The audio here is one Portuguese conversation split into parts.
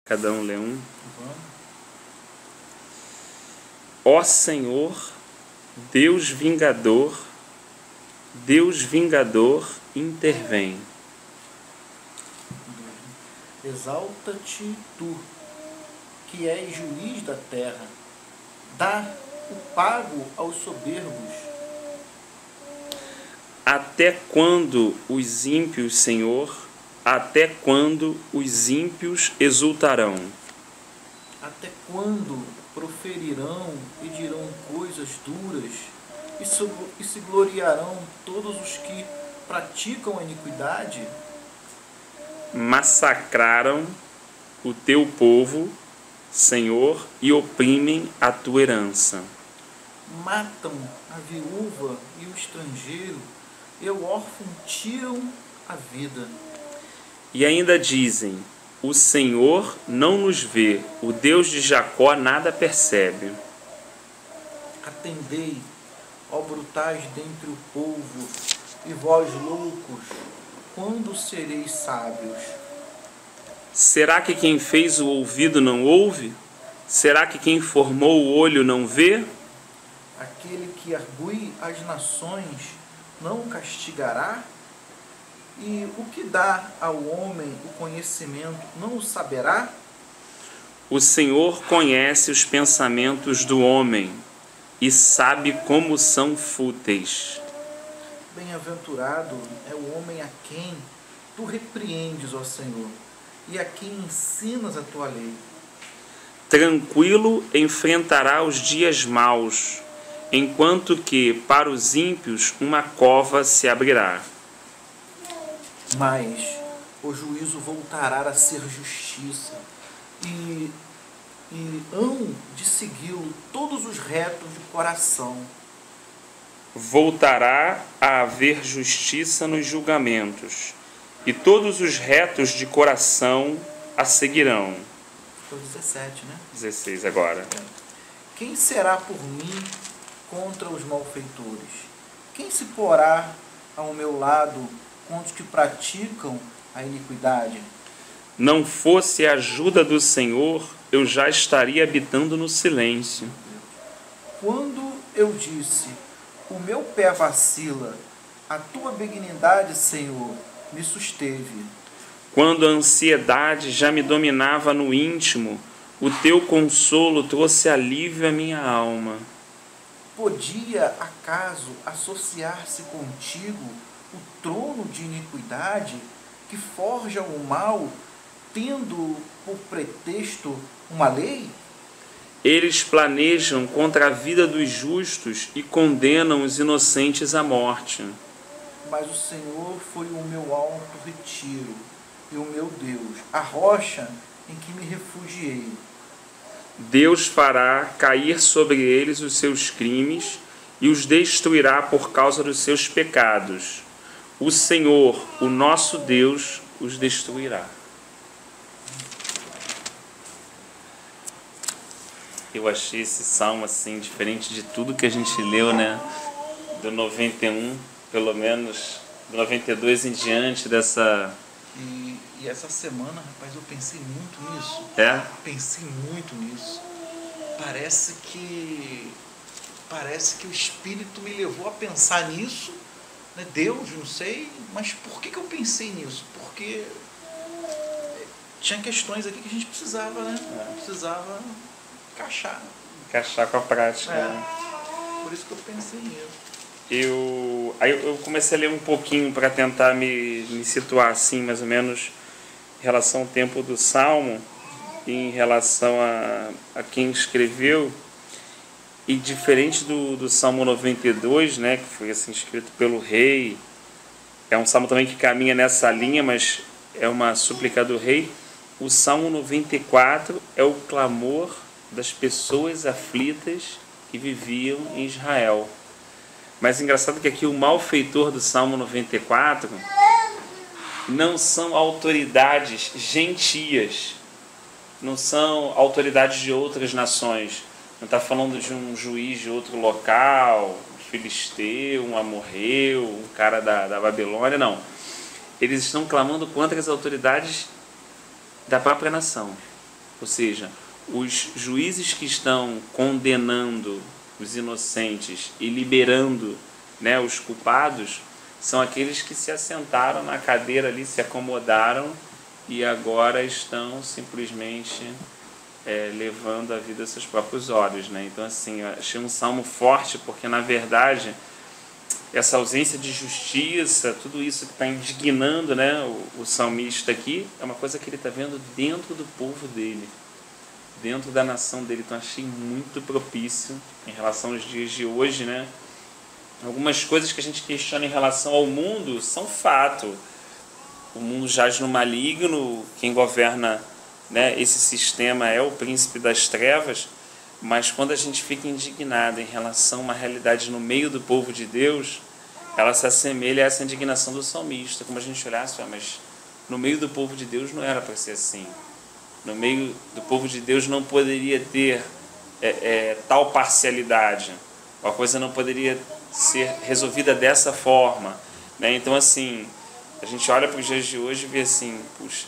Cada um lê um. Vamos. Ó Senhor, Deus vingador, intervém. Exalta-te tu, que és juiz da terra, dá o pago aos soberbos. Até quando os ímpios, Senhor, até quando os ímpios exultarão? Até quando proferirão e dirão coisas duras e se gloriarão todos os que praticam a iniquidade? Massacraram o teu povo, Senhor, e oprimem a tua herança. Matam a viúva e o estrangeiro, e o órfão tiram a vida. E ainda dizem: o Senhor não nos vê, o Deus de Jacó nada percebe. Atendei, ó brutais dentre o povo, e vós loucos, quando sereis sábios? Será que quem fez o ouvido não ouve? Será que quem formou o olho não vê? Aquele que argui as nações não castigará? E o que dá ao homem o conhecimento não o saberá? O Senhor conhece os pensamentos do homem e sabe como são fúteis. Bem-aventurado é o homem a quem tu repreendes, ó Senhor, e a quem ensinas a tua lei. Tranquilo enfrentará os dias maus, enquanto que para os ímpios uma cova se abrirá. Mas o juízo voltará a ser justiça, e hão de segui-lo todos os retos de coração. Voltará a haver justiça nos julgamentos, e todos os retos de coração a seguirão. Foi 17, né? 16 agora. Quem será por mim contra os malfeitores? Quem se porá ao meu lado contra os que praticam a iniquidade? Não fosse a ajuda do Senhor, eu já estaria habitando no silêncio. Quando eu disse, o meu pé vacila, a tua benignidade, Senhor, me susteve. Quando a ansiedade já me dominava no íntimo, o teu consolo trouxe alívio à minha alma. Podia, acaso, associar-se contigo o trono de iniquidade que forja o mal, tendo por pretexto uma lei? Eles planejam contra a vida dos justos e condenam os inocentes à morte. Mas o Senhor foi o meu alto retiro e o meu Deus, a rocha em que me refugiei. Deus fará cair sobre eles os seus crimes e os destruirá por causa dos seus pecados. O Senhor, o nosso Deus, os destruirá. Eu achei esse salmo assim diferente de tudo que a gente leu, né? Do 91, pelo menos, do 92 em diante dessa... E essa semana, rapaz, eu pensei muito nisso. É? Pensei muito nisso. Parece que o Espírito me levou a pensar nisso, né? Deus, não sei, mas por que eu pensei nisso? Porque tinha questões aqui que a gente precisava, né? Precisava encaixar. Encaixar com a prática. Né? Por isso que eu pensei nisso. Aí eu comecei a ler um pouquinho para tentar me situar assim, mais ou menos, em relação ao tempo do Salmo, e em relação a quem escreveu. E diferente do Salmo 92, né, que foi assim, escrito pelo rei, é um salmo também que caminha nessa linha, mas é uma súplica do rei. O Salmo 94 é o clamor das pessoas aflitas que viviam em Israel. Mas engraçado que aqui o malfeitor do Salmo 94 não são autoridades gentias, não são autoridades de outras nações. Não está falando de um juiz de outro local, um filisteu, um amorreu, um cara da Babilônia, não. Eles estão clamando contra as autoridades da própria nação. Ou seja, os juízes que estão condenando os inocentes e liberando, né, os culpados, são aqueles que se assentaram na cadeira ali, se acomodaram e agora estão simplesmente levando a vida aos seus próprios olhos, né? Então, assim, eu achei um salmo forte, porque, na verdade, essa ausência de justiça, tudo isso que está indignando, né, o salmista aqui, é uma coisa que ele está vendo dentro do povo dele, dentro da nação dele. Então, achei muito propício em relação aos dias de hoje, né? Algumas coisas que a gente questiona em relação ao mundo são fato. O mundo jaz no maligno, quem governa, né, esse sistema é o príncipe das trevas, mas quando a gente fica indignado em relação a uma realidade no meio do povo de Deus, ela se assemelha a essa indignação do salmista, como a gente olhasse, mas no meio do povo de Deus não era para ser assim. No meio do povo de Deus não poderia ter tal parcialidade, a coisa não poderia ser resolvida dessa forma, né? Então, assim, a gente olha para os dias de hoje e vê assim, puxa,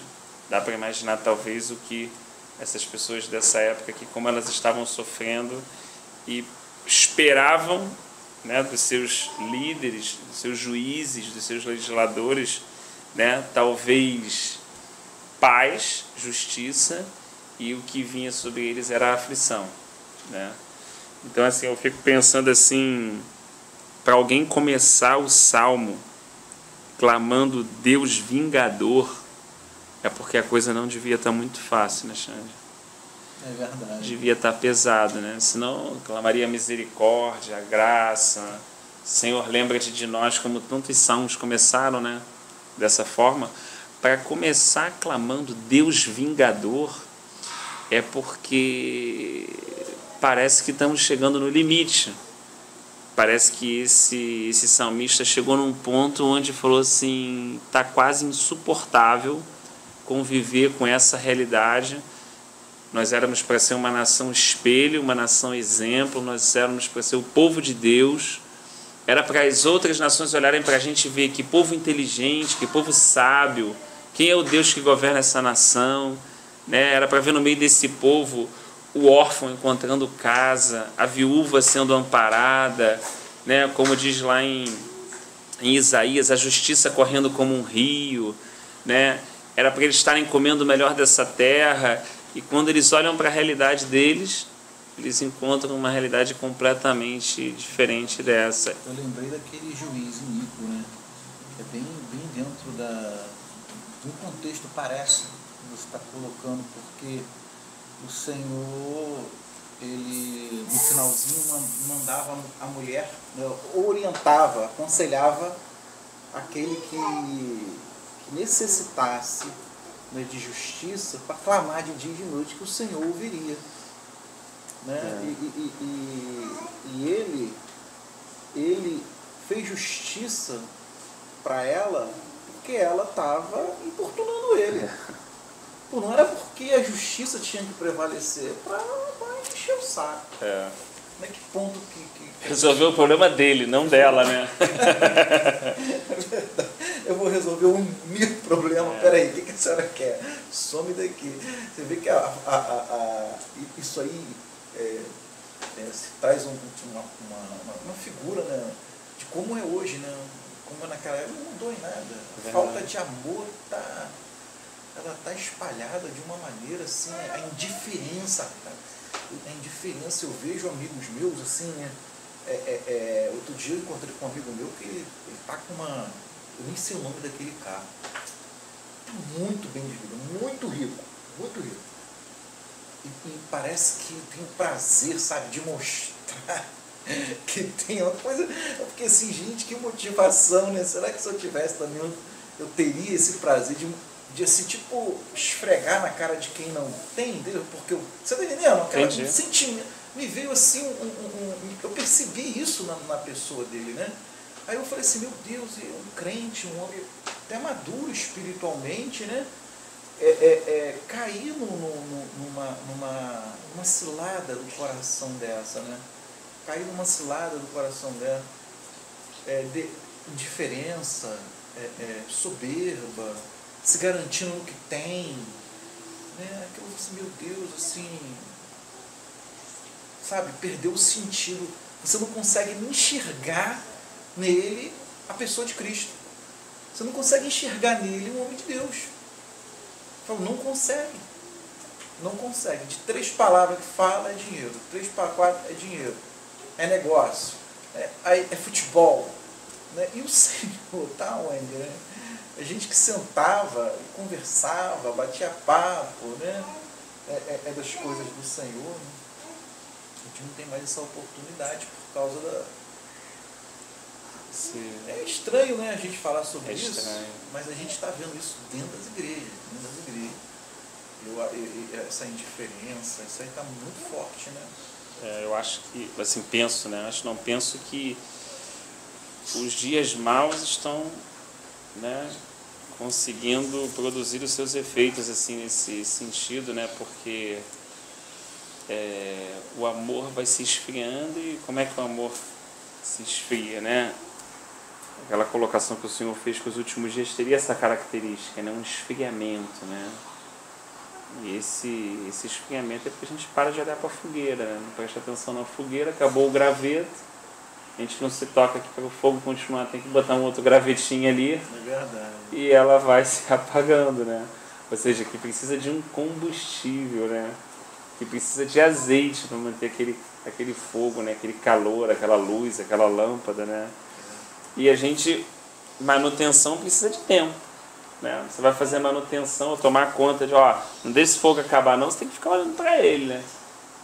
dá para imaginar talvez o que essas pessoas dessa época aqui, como elas estavam sofrendo e esperavam, né, dos seus líderes, dos seus juízes, dos seus legisladores, né, talvez paz, justiça, e o que vinha sobre eles era a aflição, né? Então, assim, eu fico pensando assim, para alguém começar o salmo clamando Deus vingador, é porque a coisa não devia estar muito fácil, né, Xande? É verdade. Devia estar pesado, né? Senão clamaria misericórdia, graça. Senhor, lembra-te de nós, como tantos salmos começaram, né, dessa forma. Para começar clamando Deus vingador, é porque parece que estamos chegando no limite. Parece que esse salmista chegou num ponto onde falou assim, está quase insuportável conviver com essa realidade. Nós éramos para ser uma nação espelho, uma nação exemplo, nós éramos para ser o povo de Deus. Era para as outras nações olharem para a gente e ver que povo inteligente, que povo sábio, quem é o Deus que governa essa nação, né? Era para ver no meio desse povo o órfão encontrando casa, a viúva sendo amparada, né? Como diz lá em Isaías, a justiça correndo como um rio, né? Era para eles estarem comendo o melhor dessa terra, e quando eles olham para a realidade deles, eles encontram uma realidade completamente diferente dessa. Eu lembrei daquele juiz iníquo, né? É bem dentro do contexto, parece, que você está colocando, porque o Senhor, ele no finalzinho mandava a mulher, né, orientava, aconselhava aquele que necessitasse, né, de justiça, para clamar de dia e de noite que o Senhor ouviria, né? E ele fez justiça para ela porque ela estava importunando ele. Não era porque a justiça tinha que prevalecer, para encher o saco. Né? Que ponto que resolveu o problema dele, não dela, né? Eu vou resolver um mil problemas. Peraí, o que a senhora quer? Some daqui. Você vê que isso aí se traz uma figura, né, de como é hoje, né? Como é naquela época, não mudou em nada. A falta de amor ela está espalhada de uma maneira assim, a indiferença, cara. A indiferença, eu vejo amigos meus assim, né? Outro dia eu encontrei com um amigo meu que ele está com uma, eu nem sei o nome daquele carro, muito bem de vida, muito rico, e parece que tem um prazer, sabe, de mostrar que tem uma coisa, porque assim, gente, que motivação, né? Será que se eu tivesse também, eu teria esse prazer de assim, tipo, esfregar na cara de quem não tem, entendeu? Porque você está entendendo? Aquela sentimento, me veio assim, eu percebi isso na pessoa dele, né? Aí eu falei assim, meu Deus, um crente, um homem até maduro espiritualmente, né? Cair numa cilada do coração dessa, né? Cair numa cilada do coração dela, de indiferença, soberba, se garantindo no que tem, né? Aquilo assim, meu Deus, assim, sabe, perdeu o sentido. Você não consegue nem enxergar nele a pessoa de Cristo. Você não consegue enxergar nele um homem de Deus. Então, não consegue. Não consegue. De 3 palavras que fala é dinheiro. 3 para 4 é dinheiro. É negócio. É futebol. Né? E o Senhor está onde? Né? A gente que sentava, conversava, batia papo, né? É das coisas do Senhor. Né? A gente não tem mais essa oportunidade por causa da... Sim. É estranho, né, a gente falar sobre isso, estranho. mas a gente está vendo isso dentro das igrejas. Essa indiferença, isso aí está muito forte, né? Eu acho que, assim, penso que os dias maus estão, né, conseguindo produzir os seus efeitos, assim, nesse sentido, né, porque o amor vai se esfriando. E como é que o amor se esfria, né? Aquela colocação que o Senhor fez que os últimos dias teria essa característica, né? Um esfriamento, né? E esse esfriamento é porque a gente para de olhar para a fogueira, né? Não presta atenção na fogueira, acabou o graveto, a gente não se toca aqui para o fogo continuar, tem que botar um outro gravetinho ali. É verdade. E ela vai se apagando, né? Ou seja, que precisa de um combustível, né? Que precisa de azeite para manter aquele fogo, né? Aquele calor, aquela luz, aquela lâmpada, né? E manutenção precisa de tempo, né? Você vai fazer manutenção, tomar conta de, não deixa esse fogo acabar não, você tem que ficar olhando para ele, né?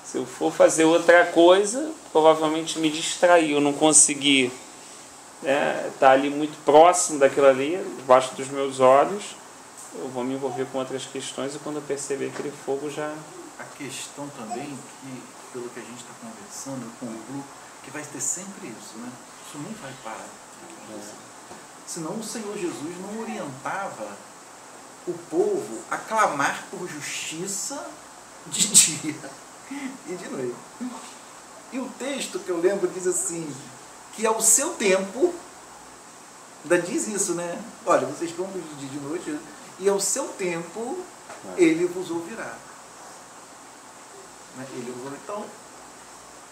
Se eu for fazer outra coisa, provavelmente me distrair, eu não conseguir, né, estar ali muito próximo daquilo ali, debaixo dos meus olhos, eu vou me envolver com outras questões e quando eu perceber aquele fogo já... A questão também, que pelo que a gente está conversando, eu concluo, que vai ter sempre isso, né? Isso não vai parar. Senão o Senhor Jesus não orientava o povo a clamar por justiça de dia e de noite. E o texto que eu lembro diz assim, que ao seu tempo, ainda diz isso, né? Olha, vocês clamam de dia e de noite, e ao seu tempo ele vos ouvirá. Ele ouvirá. Então,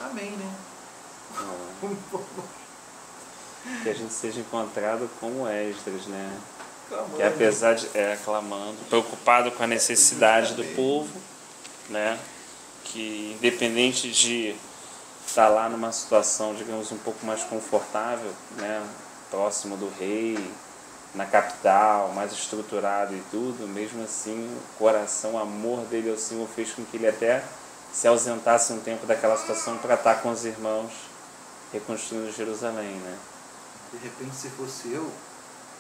amém, né? Que a gente seja encontrado como Esdras, né? Clamando. Que apesar de... clamando, preocupado com a necessidade do povo, né? Que independente de estar lá numa situação, digamos, um pouco mais confortável, né? Próximo do rei, na capital, mais estruturado e tudo, mesmo assim, o coração, o amor dele ao Senhor fez com que ele até se ausentasse um tempo daquela situação para estar com os irmãos reconstruindo Jerusalém, né? De repente, se fosse eu,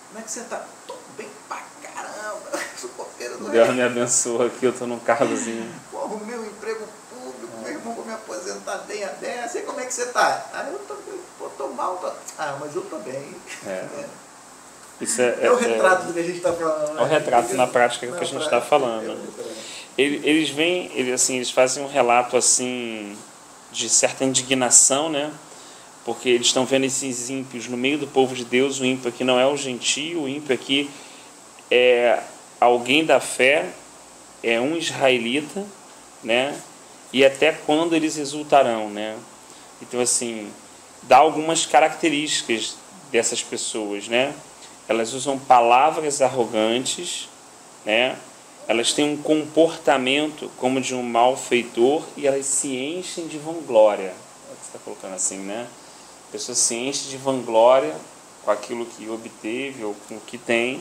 como é que você tá? Tô bem pra caramba, sou copeiro do Deus me abençoa aqui, eu tô num cargozinho. Pô, arrumei um emprego público, meu irmão, vou me aposentar bem a dessa, e como é que você tá? Tô mal, mas eu tô bem. Isso é o retrato do que a gente está falando. Né? É o retrato na prática que a gente está falando. Eles fazem um relato assim de certa indignação, né? Porque eles estão vendo esses ímpios no meio do povo de Deus. O ímpio aqui não é o gentio, o ímpio aqui é alguém da fé, é um israelita, né? E até quando eles exultarão, né? Então, assim, dá algumas características dessas pessoas, né? Elas usam palavras arrogantes, né? Elas têm um comportamento como de um malfeitor e elas se enchem de vanglória. É o que você está colocando assim, né? A pessoa se enche de vanglória com aquilo que obteve ou com o que tem,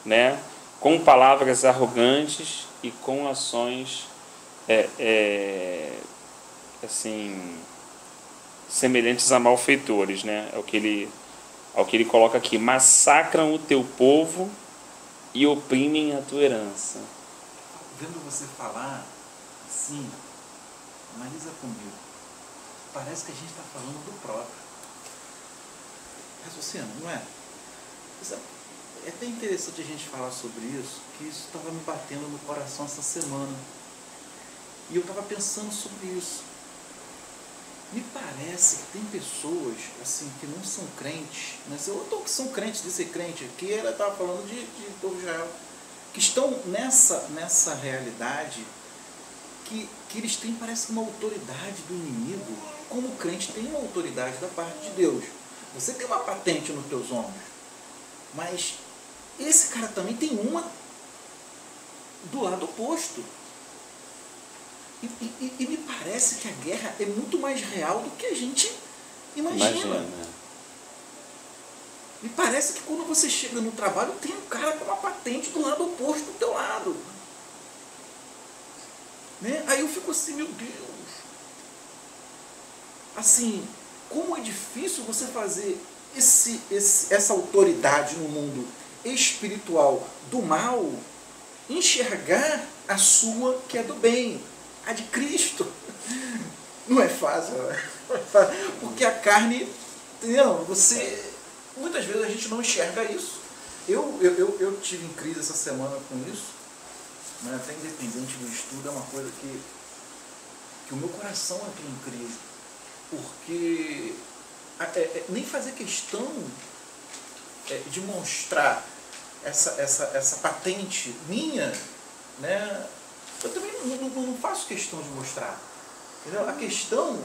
né? Com palavras arrogantes e com ações assim, semelhantes a malfeitores, né? É o que ele coloca aqui: massacram o teu povo e oprimem a tua herança. Vendo você falar assim, analisa comigo, parece que a gente está falando do próprio. Raciocínio, não é? É até interessante a gente falar sobre isso, que isso estava me batendo no coração essa semana. E eu estava pensando sobre isso. Me parece que tem pessoas assim, que não são crentes, né? Ou que são crentes de ser crente, que ela estava falando de povo de Israel, que estão nessa realidade que eles têm, parece, uma autoridade do inimigo, como o crente tem uma autoridade da parte de Deus. Você tem uma patente nos teus ombros, mas esse cara também tem uma do lado oposto. E me parece que a guerra é muito mais real do que a gente imagina. Me parece que quando você chega no trabalho, tem um cara com uma patente do lado oposto do teu lado. Né? Aí eu fico assim, meu Deus. Assim, como é difícil você fazer essa autoridade no mundo espiritual do mal, enxergar a sua que é do bem, a de Cristo. Não é fácil, porque a carne, entendeu? Muitas vezes a gente não enxerga isso. Eu tive em crise essa semana com isso, né? Até independente do estudo, é uma coisa que o meu coração entrou em crise, porque nem fazer questão de mostrar essa patente minha, né? Eu também não faço questão de mostrar, entendeu? A questão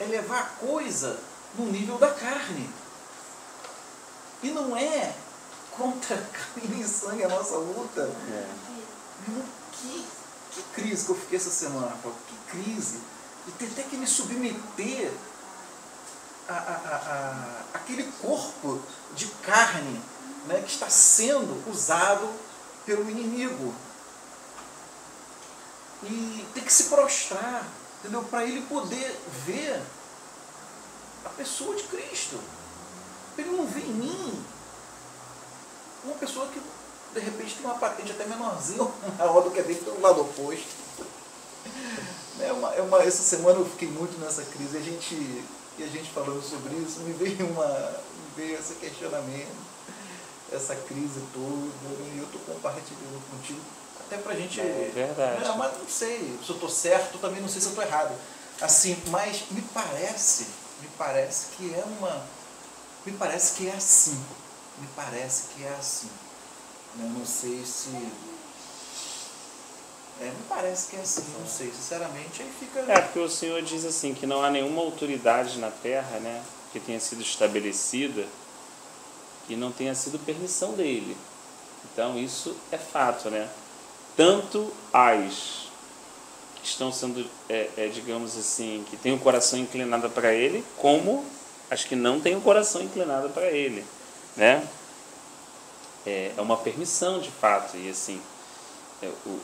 é levar a coisa no nível da carne. E não é contra carne e sangue a nossa luta. Que crise que eu fiquei essa semana, pô. Que crise. De ter até que me submeter àquele corpo de carne, né, que está sendo usado pelo inimigo. E tem que se prostrar, entendeu? Para ele poder ver a pessoa de Cristo. Ele não vê em mim uma pessoa que de repente tem uma patente até menorzinha maior do que a dele pelo lado oposto. Essa semana eu fiquei muito nessa crise, e a gente falando sobre isso, me veio esse questionamento, essa crise toda, e eu estou compartilhando contigo, até pra gente... É verdade. Mas não sei se eu estou certo, também não sei se eu estou errado. Assim, mas me parece que é me parece que é assim. Me parece que é assim. Eu não sei se... me parece que é assim, não sei. Sinceramente, aí fica... Porque o Senhor diz assim, que não há nenhuma autoridade na terra, né, que tenha sido estabelecida que não tenha sido permissão dele. Então, isso é fato, né? Tanto as que estão sendo, digamos assim, que têm o coração inclinado para ele, como as que não têm o coração inclinado para ele, né? É uma permissão de fato, e assim, o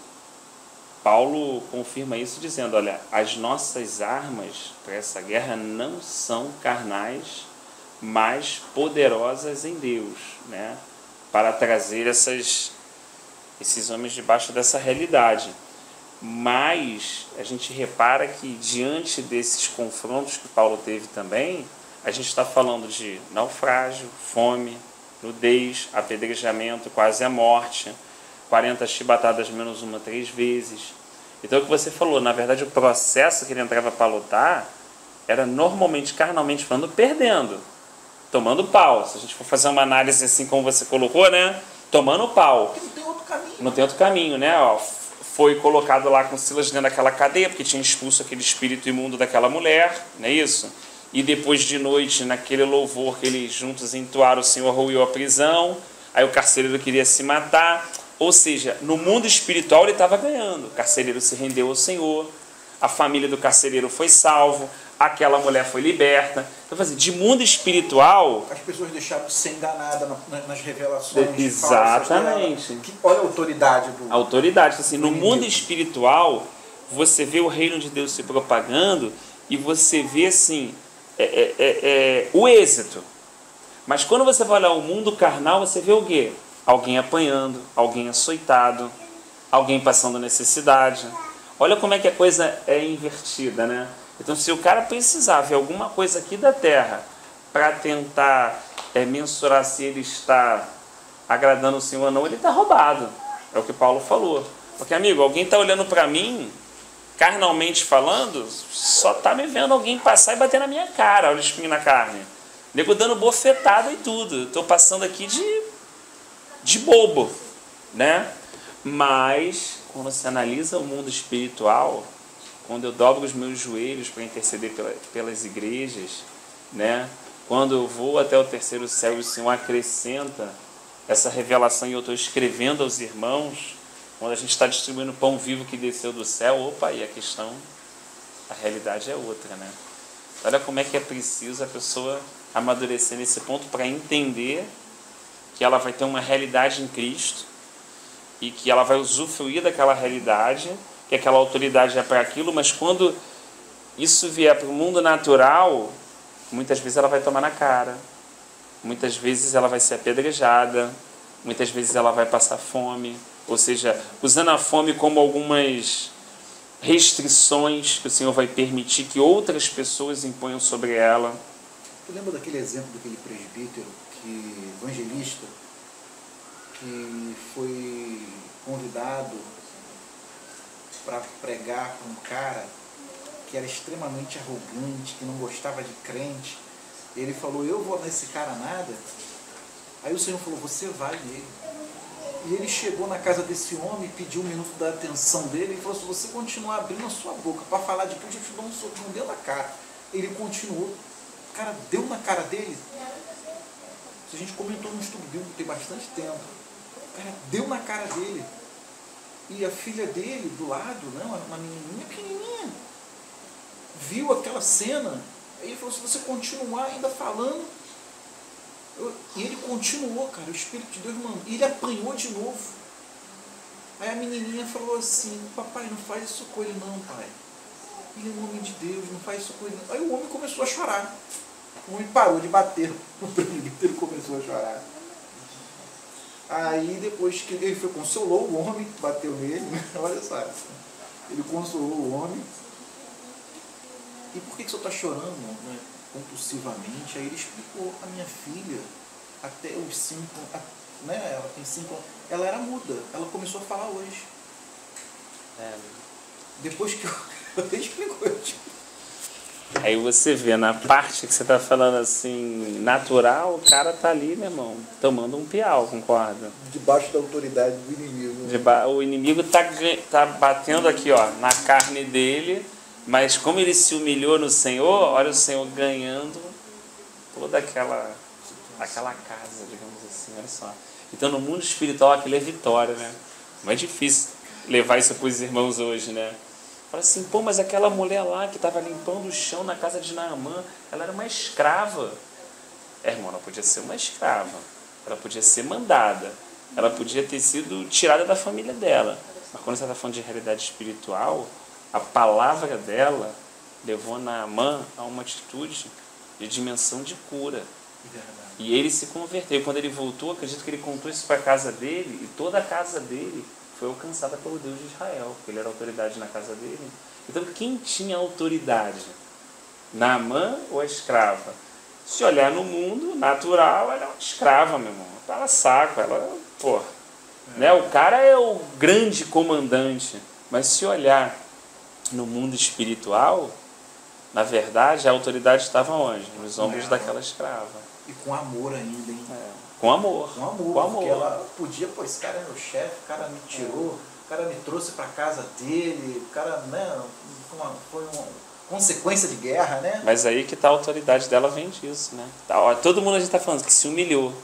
Paulo confirma isso dizendo, olha, as nossas armas para essa guerra não são carnais, mas poderosas em Deus, né? Para trazer esses homens debaixo dessa realidade. Mas a gente repara que diante desses confrontos que Paulo teve também, a gente está falando de naufrágio, fome, nudez, apedrejamento, quase a morte, 40 chibatadas menos uma 3 vezes. Então o que você falou, na verdade o processo que ele entrava para lutar era normalmente, carnalmente falando, perdendo, tomando pau. Se a gente for fazer uma análise assim como você colocou, né? Tomando pau. Porque não tem outro caminho. Não tem outro caminho, né? Foi colocado lá com Silas dentro daquela cadeia, porque tinha expulso aquele espírito imundo daquela mulher, não é isso? E depois de noite, naquele louvor que eles juntos entoaram, o Senhor ruiu a prisão, aí o carcereiro queria se matar. Ou seja, no mundo espiritual ele estava ganhando. O carcereiro se rendeu ao Senhor, a família do carcereiro foi salvo, aquela mulher foi liberta. Então, assim, de mundo espiritual... As pessoas deixaram de ser enganadas nas revelações. Exatamente. Olha a autoridade do... A autoridade. Assim, no mundo espiritual, você vê o reino de Deus se propagando e você vê, assim, o êxito. Mas quando você vai olhar o mundo carnal, você vê o quê? Alguém apanhando, alguém açoitado, alguém passando necessidade. Olha como é que a coisa é invertida, né? Então, se o cara precisar ver alguma coisa aqui da terra para tentar mensurar se ele está agradando o Senhor ou não, ele está roubado. É o que Paulo falou. Porque, amigo, alguém está olhando para mim, carnalmente falando, só está me vendo alguém passar e bater na minha cara, olha o espinho na carne. Nego dando bofetada e tudo. Estou passando aqui de bobo, né? Mas, quando se analisa o mundo espiritual, quando eu dobro os meus joelhos para interceder pelas igrejas, né? Quando eu vou até o terceiro céu e o Senhor acrescenta essa revelação e eu estou escrevendo aos irmãos, quando a gente está distribuindo pão vivo que desceu do céu, opa, e a questão, a realidade é outra, né? Olha como é que é preciso a pessoa amadurecer nesse ponto para entender que ela vai ter uma realidade em Cristo e que ela vai usufruir daquela realidade, que aquela autoridade é para aquilo, mas quando isso vier para o mundo natural, muitas vezes ela vai tomar na cara, muitas vezes ela vai ser apedrejada, muitas vezes ela vai passar fome, ou seja, usando a fome como algumas restrições que o Senhor vai permitir que outras pessoas imponham sobre ela. Tu lembra daquele exemplo daquele presbítero, evangelista, que foi convidado para pregar para um cara que era extremamente arrogante, que não gostava de crente? Ele falou, eu vou nesse cara nada. Aí o Senhor falou, você vai nele. E ele chegou na casa desse homem, pediu um minuto da atenção dele e falou, se você continuar abrindo a sua boca para falar de Cristo, eu te dou um soco, não deu na cara. Ele continuou. O cara deu na cara dele. Se a gente comentou no estudo bíblico tem bastante tempo. O cara deu na cara dele. E a filha dele, do lado, né, uma menininha pequenininha, viu aquela cena. Aí ele falou, se você continuar ainda falando... E ele continuou, cara, o Espírito de Deus mandou. E ele apanhou de novo. Aí a menininha falou assim, papai, não faz isso com ele não, pai. Ele é um homem de Deus, não faz isso com ele não. Aí o homem começou a chorar. O homem parou de bater. O presbítero começou a chorar. Aí depois que ele consolou o homem, bateu nele, olha só. Ele consolou o homem. E por que o senhor está chorando, né, compulsivamente? Aí ele explicou, a minha filha, até os 5, né, ela tem 5 anos, ela era muda, ela começou a falar hoje. Depois que eu explicou, Aí você vê, na parte que você está falando assim, natural, o cara tá ali, meu irmão, tomando um piau, concorda? Debaixo da autoridade do inimigo. O inimigo tá batendo aqui, ó, na carne dele, mas como ele se humilhou no Senhor, olha o Senhor ganhando toda aquela casa, digamos assim, olha só. Então no mundo espiritual aquilo é vitória, né? Mas é difícil levar isso para os irmãos hoje, né? Fala assim, pô, mas aquela mulher lá que estava limpando o chão na casa de Naamã, ela era uma escrava. Irmão, ela podia ser uma escrava, ela podia ser mandada, ela podia ter sido tirada da família dela. Mas quando você está falando de realidade espiritual, a palavra dela levou Naamã a uma atitude de dimensão de cura. E ele se converteu. Quando ele voltou, acredito que ele contou isso para a casa dele, e toda a casa dele foi alcançada pelo Deus de Israel, porque ele era autoridade na casa dele. Então, quem tinha autoridade? Naamã ou a escrava? Se olhar no mundo natural, ela é uma escrava, meu irmão. Ela saco, ela, pô. Né? O cara é o grande comandante. Mas se olhar no mundo espiritual, na verdade, a autoridade estava onde? Nos ombros daquela escrava. E com amor ainda, hein? Com amor. Com amor. Com amor. Porque ela podia, pô, esse cara é meu chefe, o cara me tirou, o cara me trouxe para casa dele, o cara, né, foi uma consequência de guerra, né? Mas aí que tá a autoridade dela vem disso, né? Todo mundo a gente está falando que se humilhou.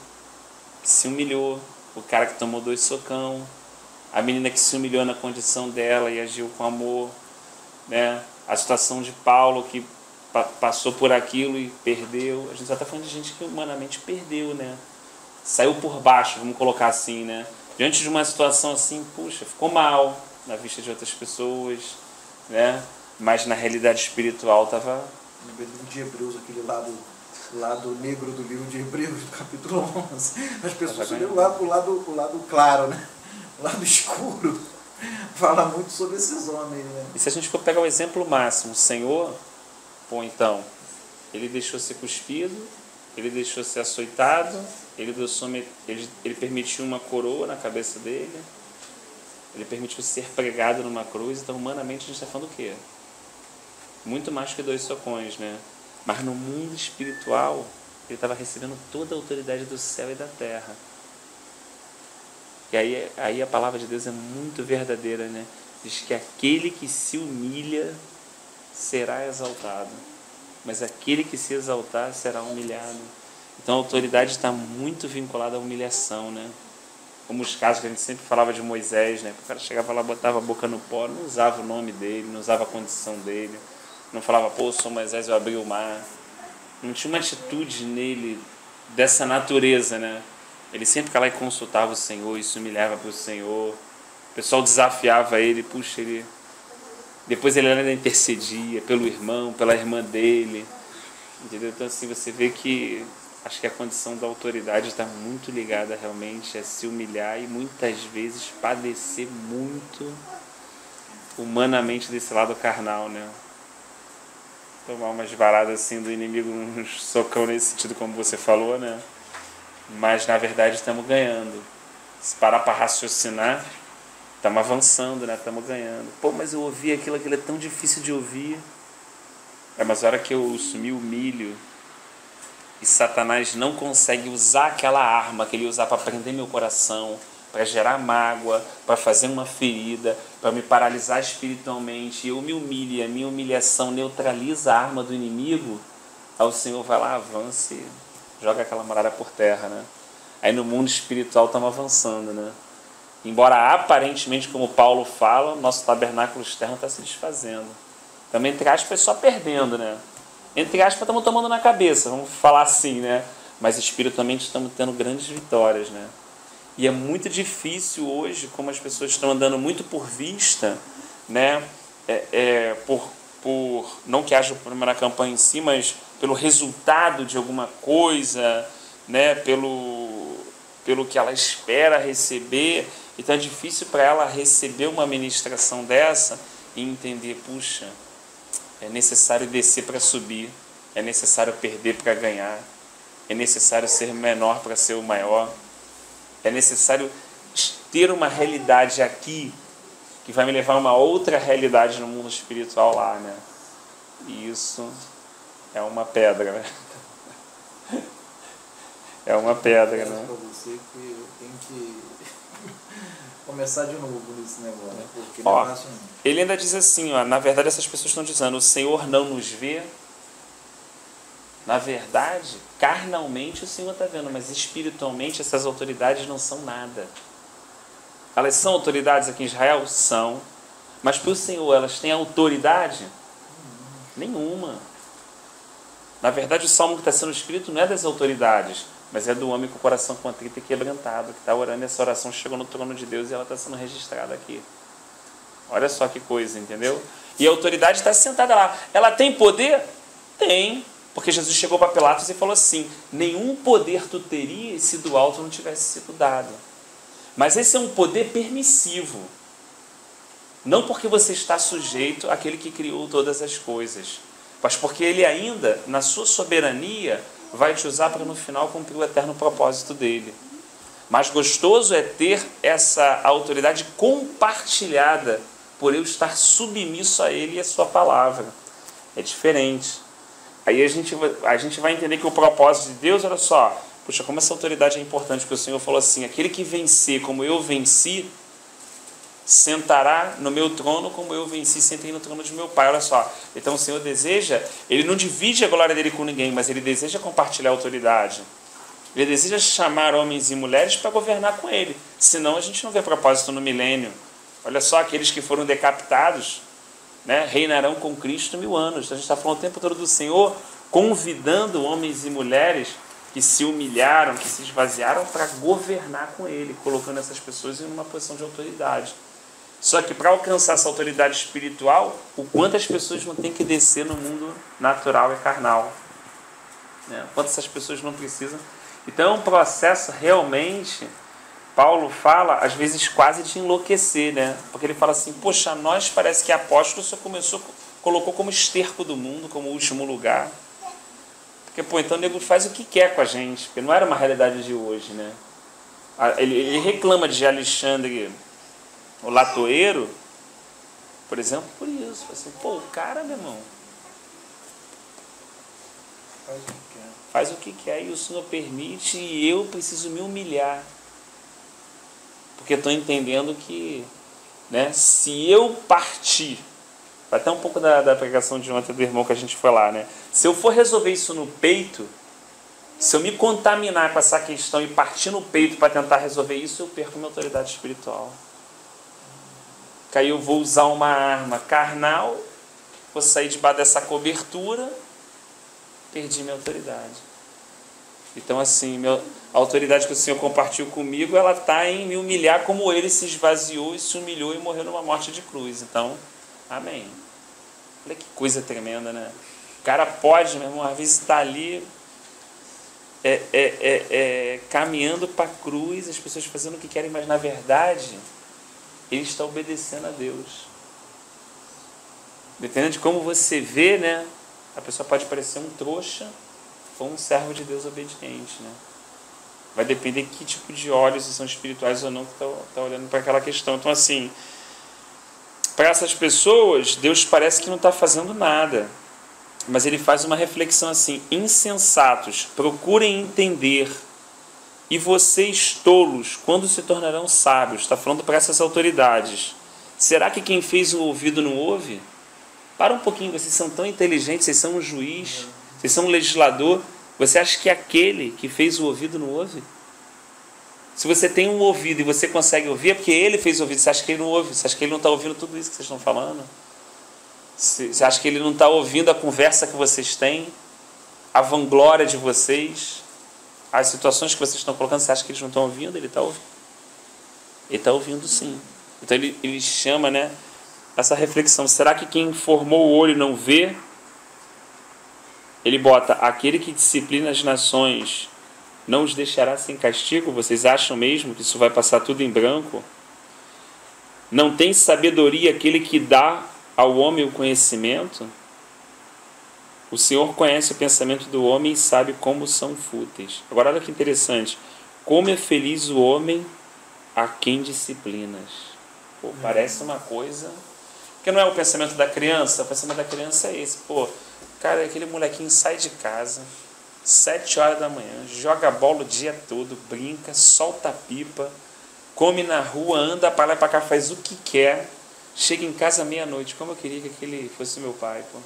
Que se humilhou. O cara que tomou 2 socão. A menina que se humilhou na condição dela e agiu com amor. Né? A situação de Paulo que passou por aquilo e perdeu. A gente já está falando de gente que humanamente perdeu, né? Saiu por baixo, vamos colocar assim, né? Diante de uma situação assim, puxa, ficou mal na vista de outras pessoas, né? Mas na realidade espiritual estava... No livro de Hebreus, aquele lado negro do livro de Hebreus, do capítulo 11. As pessoas subiram lá para o lado claro, né? O lado escuro. Fala muito sobre esses homens, né? E se a gente for pegar o exemplo máximo, o Senhor, pô, então, ele deixou ser cuspido, ele deixou ser açoitado, ele permitiu uma coroa na cabeça dele, ele permitiu ser pregado numa cruz. Então, humanamente, a gente está falando o quê? Muito mais que 2 socões, né? Mas no mundo espiritual, ele estava recebendo toda a autoridade do céu e da terra. E aí a palavra de Deus é muito verdadeira, né? Diz que aquele que se humilha será exaltado, mas aquele que se exaltar será humilhado. Então a autoridade está muito vinculada à humilhação, né? Como os casos que a gente sempre falava de Moisés, né? O cara chegava lá, botava a boca no pó, não usava o nome dele, não usava a condição dele, não falava, pô, eu sou Moisés, eu abri o mar. Não tinha uma atitude nele dessa natureza, né? Ele sempre ficava lá e consultava o Senhor, e se humilhava para o Senhor. O pessoal desafiava ele, puxa, ele... Depois ele ainda intercedia pelo irmão, pela irmã dele. Entendeu? Então assim, você vê que acho que a condição da autoridade está muito ligada realmente a se humilhar e muitas vezes padecer muito humanamente desse lado carnal, né? Tomar umas varadas assim do inimigo, uns socão nesse sentido como você falou, né? Mas na verdade estamos ganhando. Se parar para raciocinar, estamos avançando, né? Estamos ganhando. Pô, mas eu ouvi aquilo é tão difícil de ouvir. Mas a hora que eu me humilho e Satanás não consegue usar aquela arma que ele usar para prender meu coração, para gerar mágoa, para fazer uma ferida, para me paralisar espiritualmente, e eu me humilho, e a minha humilhação neutraliza a arma do inimigo, aí o Senhor vai lá, avança e joga aquela muralha por terra, né? Aí no mundo espiritual estamos avançando, né? Embora aparentemente, como Paulo fala, nosso tabernáculo externo está se desfazendo. Também, entre aspas, só perdendo, né? Entre aspas, estamos tomando na cabeça, vamos falar assim, né? Mas espiritualmente estamos tendo grandes vitórias, né? E é muito difícil hoje, como as pessoas estão andando muito por vista, né? Por não que haja problema na campanha em si, mas pelo resultado de alguma coisa, né? Pelo que ela espera receber. Então é difícil para ela receber uma ministração dessa e entender, puxa, é necessário descer para subir, é necessário perder para ganhar, é necessário ser menor para ser o maior, é necessário ter uma realidade aqui que vai me levar a uma outra realidade no mundo espiritual lá, né? E isso é uma pedra, né? É uma pedra, né? Para você que eu tenho que começar de novo nesse negócio, né? Porque ó, não é fácil, não. Ele ainda diz assim, ó, na verdade essas pessoas estão dizendo, o Senhor não nos vê. Na verdade, carnalmente o Senhor está vendo, mas espiritualmente essas autoridades não são nada. Elas são autoridades aqui em Israel? São. Mas para o Senhor elas têm autoridade? Nenhuma. Na verdade o salmo que está sendo escrito não é das autoridades, mas é do homem com o coração contrito e quebrantado, que está orando, e essa oração chegou no trono de Deus e ela está sendo registrada aqui. Olha só que coisa, entendeu? E a autoridade está sentada lá. Ela tem poder? Tem. Porque Jesus chegou para Pilatos e falou assim, nenhum poder tu terias se do alto não tivesse sido dado. Mas esse é um poder permissivo. Não porque você está sujeito àquele que criou todas as coisas, mas porque ele ainda, na sua soberania, vai te usar para no final cumprir o eterno propósito dele. Mas gostoso é ter essa autoridade compartilhada por eu estar submisso a ele e a sua palavra. É diferente. Aí a gente vai entender que o propósito de Deus, olha só, puxa, como essa autoridade é importante, porque o Senhor falou assim, aquele que vencer como eu venci, sentará no meu trono como eu venci, sentei no trono de meu Pai. Olha só, então o Senhor deseja, ele não divide a glória dele com ninguém, mas ele deseja compartilhar a autoridade. Ele deseja chamar homens e mulheres para governar com ele, senão a gente não vê propósito no milênio. Olha só, aqueles que foram decapitados, né, reinarão com Cristo 1000 anos. Então a gente está falando o tempo todo do Senhor, convidando homens e mulheres que se humilharam, que se esvaziaram para governar com ele, colocando essas pessoas em uma posição de autoridade. Só que para alcançar essa autoridade espiritual, o quanto as pessoas não têm que descer no mundo natural e carnal, né? O quanto essas pessoas não precisam. Então é um processo realmente, Paulo fala, às vezes quase de enlouquecer, né? Porque ele fala assim, poxa, nós parece que apóstolo só colocou como esterco do mundo, como último lugar. Porque, pô, então o nego faz o que quer com a gente, porque não era uma realidade de hoje, né? Ele reclama de Alexandre, o latoeiro, por exemplo, por isso. Assim, pô, o cara, meu irmão, faz o que quer e o Senhor permite e eu preciso me humilhar. porque estou entendendo que, né, se eu partir, vai até um pouco da pregação de ontem do irmão que a gente foi lá, né? Se eu for resolver isso no peito, se eu me contaminar com essa questão e partir no peito para tentar resolver isso, eu perco minha autoridade espiritual. Que aí eu vou usar uma arma carnal, vou sair debaixo dessa cobertura, perdi minha autoridade. Então, assim, a autoridade que o Senhor compartilhou comigo, ela está em me humilhar como Ele se esvaziou e se humilhou e morreu numa morte de cruz. Então, amém. Olha que coisa tremenda, né? O cara pode, meu irmão, às vezes está ali caminhando para a cruz, as pessoas fazendo o que querem, mas na verdade, ele está obedecendo a Deus. Dependendo de como você vê, né? A pessoa pode parecer um trouxa ou um servo de Deus obediente, né? Vai depender que tipo de olhos, se são espirituais ou não, que está olhando para aquela questão. Então, assim, para essas pessoas, Deus parece que não está fazendo nada. Mas ele faz uma reflexão assim: insensatos, procurem entender. E vocês, tolos, quando se tornarão sábios? Está falando para essas autoridades. Será que quem fez o ouvido não ouve? Para um pouquinho, vocês são tão inteligentes, vocês são um juiz, vocês são um legislador. Você acha que aquele que fez o ouvido não ouve? Se você tem um ouvido e você consegue ouvir, é porque ele fez o ouvido. Você acha que ele não ouve? Você acha que ele não está ouvindo tudo isso que vocês estão falando? Você acha que ele não está ouvindo a conversa que vocês têm? A vanglória de vocês? As situações que vocês estão colocando? Você acha que eles não estão ouvindo? Ele está ouvindo. Ele está ouvindo, sim. Então ele chama, né, essa reflexão. Será que quem formou o olho não vê? Ele bota: aquele que disciplina as nações não os deixará sem castigo? Vocês acham mesmo que isso vai passar tudo em branco? Não tem sabedoria aquele que dá ao homem o conhecimento? O Senhor conhece o pensamento do homem e sabe como são fúteis. Agora olha que interessante. Como é feliz o homem a quem disciplinas. Pô, parece uma coisa... Porque não é o pensamento da criança. O pensamento da criança é esse. Pô, cara, aquele molequinho sai de casa 7 horas da manhã, joga bola o dia todo, brinca, solta pipa, come na rua, anda para lá e para cá, faz o que quer, chega em casa meia-noite. Como eu queria que aquele fosse meu pai, pô.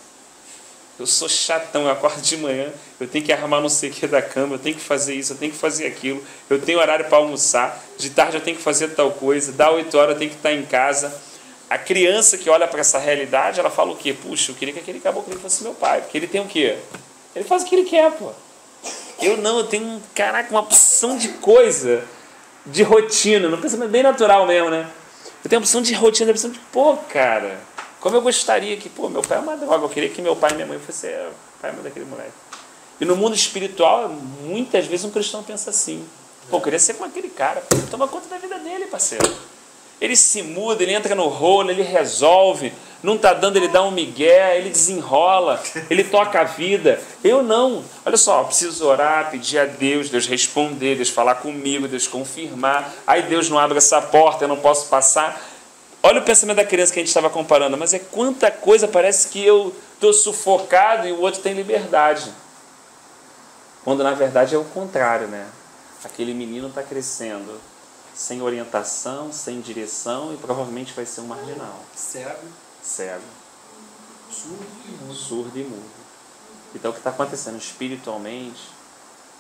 Eu sou chatão, eu acordo de manhã, eu tenho que arrumar não sei o que da cama, eu tenho que fazer isso, eu tenho que fazer aquilo, eu tenho horário para almoçar, de tarde eu tenho que fazer tal coisa, dá 8 horas eu tenho que estar em casa. A criança que olha para essa realidade, ela fala o quê? Puxa, eu queria que aquele caboclo fosse meu pai, porque ele tem o quê? Ele faz o que ele quer, pô. Eu não, eu tenho, caraca, uma opção de coisa, de rotina, não pensamento bem natural mesmo, né? Eu tenho uma opção de rotina, uma opção de, pô, cara, como eu gostaria que, pô, meu pai é uma droga, eu queria que meu pai e minha mãe fossem pai daquele moleque. E no mundo espiritual, muitas vezes um cristão pensa assim: pô, eu queria ser como aquele cara, pô, toma conta da vida dele, parceiro. Ele se muda, ele entra no rolo, ele resolve, não está dando, ele dá um migué, ele desenrola, ele toca a vida. Eu não. Olha só, eu preciso orar, pedir a Deus, Deus responder, Deus falar comigo, Deus confirmar. Aí Deus não abre essa porta, eu não posso passar. Olha o pensamento da criança que a gente estava comparando, mas é quanta coisa, parece que eu estou sufocado e o outro tem liberdade. Quando na verdade é o contrário, né? Aquele menino está crescendo sem orientação, sem direção e provavelmente vai ser um marginal. Cego. Surdo e mudo. Então o que está acontecendo espiritualmente,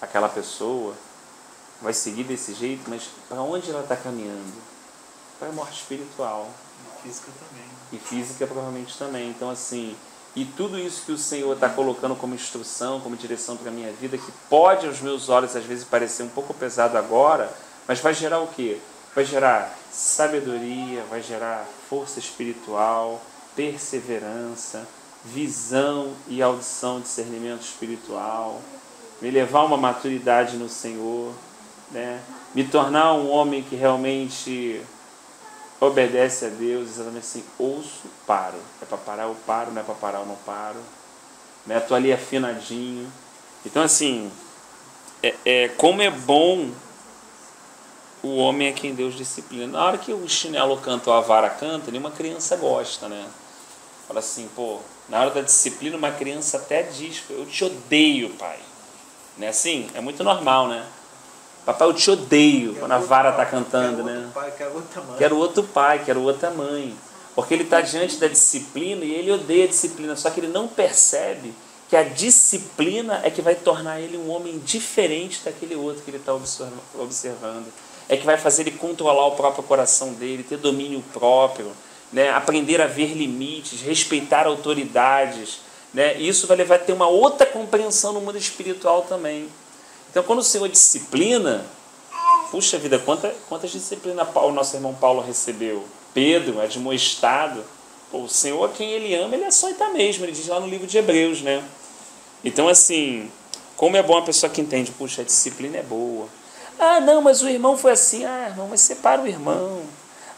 aquela pessoa vai seguir desse jeito, mas para onde ela está caminhando? Para a morte espiritual. E física também. E física provavelmente também. Então assim, e tudo isso que o Senhor está colocando como instrução, como direção para a minha vida, que pode aos meus olhos às vezes parecer um pouco pesado agora, mas vai gerar o quê? Vai gerar sabedoria, vai gerar força espiritual, perseverança, visão e audição, discernimento espiritual, me levar a uma maturidade no Senhor, né? Me tornar um homem que realmente obedece a Deus, exatamente assim: ouço, paro. É para parar, eu paro, não é para parar, eu não paro. Né? Estou ali afinadinho. Então assim, como é bom o homem é quem Deus disciplina. Na hora que o chinelo canta ou a vara canta, nenhuma criança gosta, né? Fala assim, pô, na hora da disciplina uma criança até diz: eu te odeio, pai. Não é assim? É muito normal, né? Papai, eu te odeio, quando a vara está cantando, né? Quero outro pai, quero outra mãe. Porque ele está diante da disciplina e ele odeia a disciplina, só que ele não percebe que a disciplina é que vai tornar ele um homem diferente daquele outro que ele está observando. É que vai fazer ele controlar o próprio coração dele, ter domínio próprio, né? Aprender a ver limites, respeitar autoridades, né? E isso vai levar a ter uma outra compreensão no mundo espiritual também. Então, quando o Senhor disciplina, puxa vida, quantas disciplinas o nosso irmão Paulo recebeu? Pedro, admoestado. Pô, o Senhor, quem ele ama, ele açoita mesmo, ele diz lá no livro de Hebreus, né? Então, assim, como é bom a pessoa que entende, puxa, a disciplina é boa. Ah, não, mas o irmão foi assim. Ah, irmão, mas separa o irmão.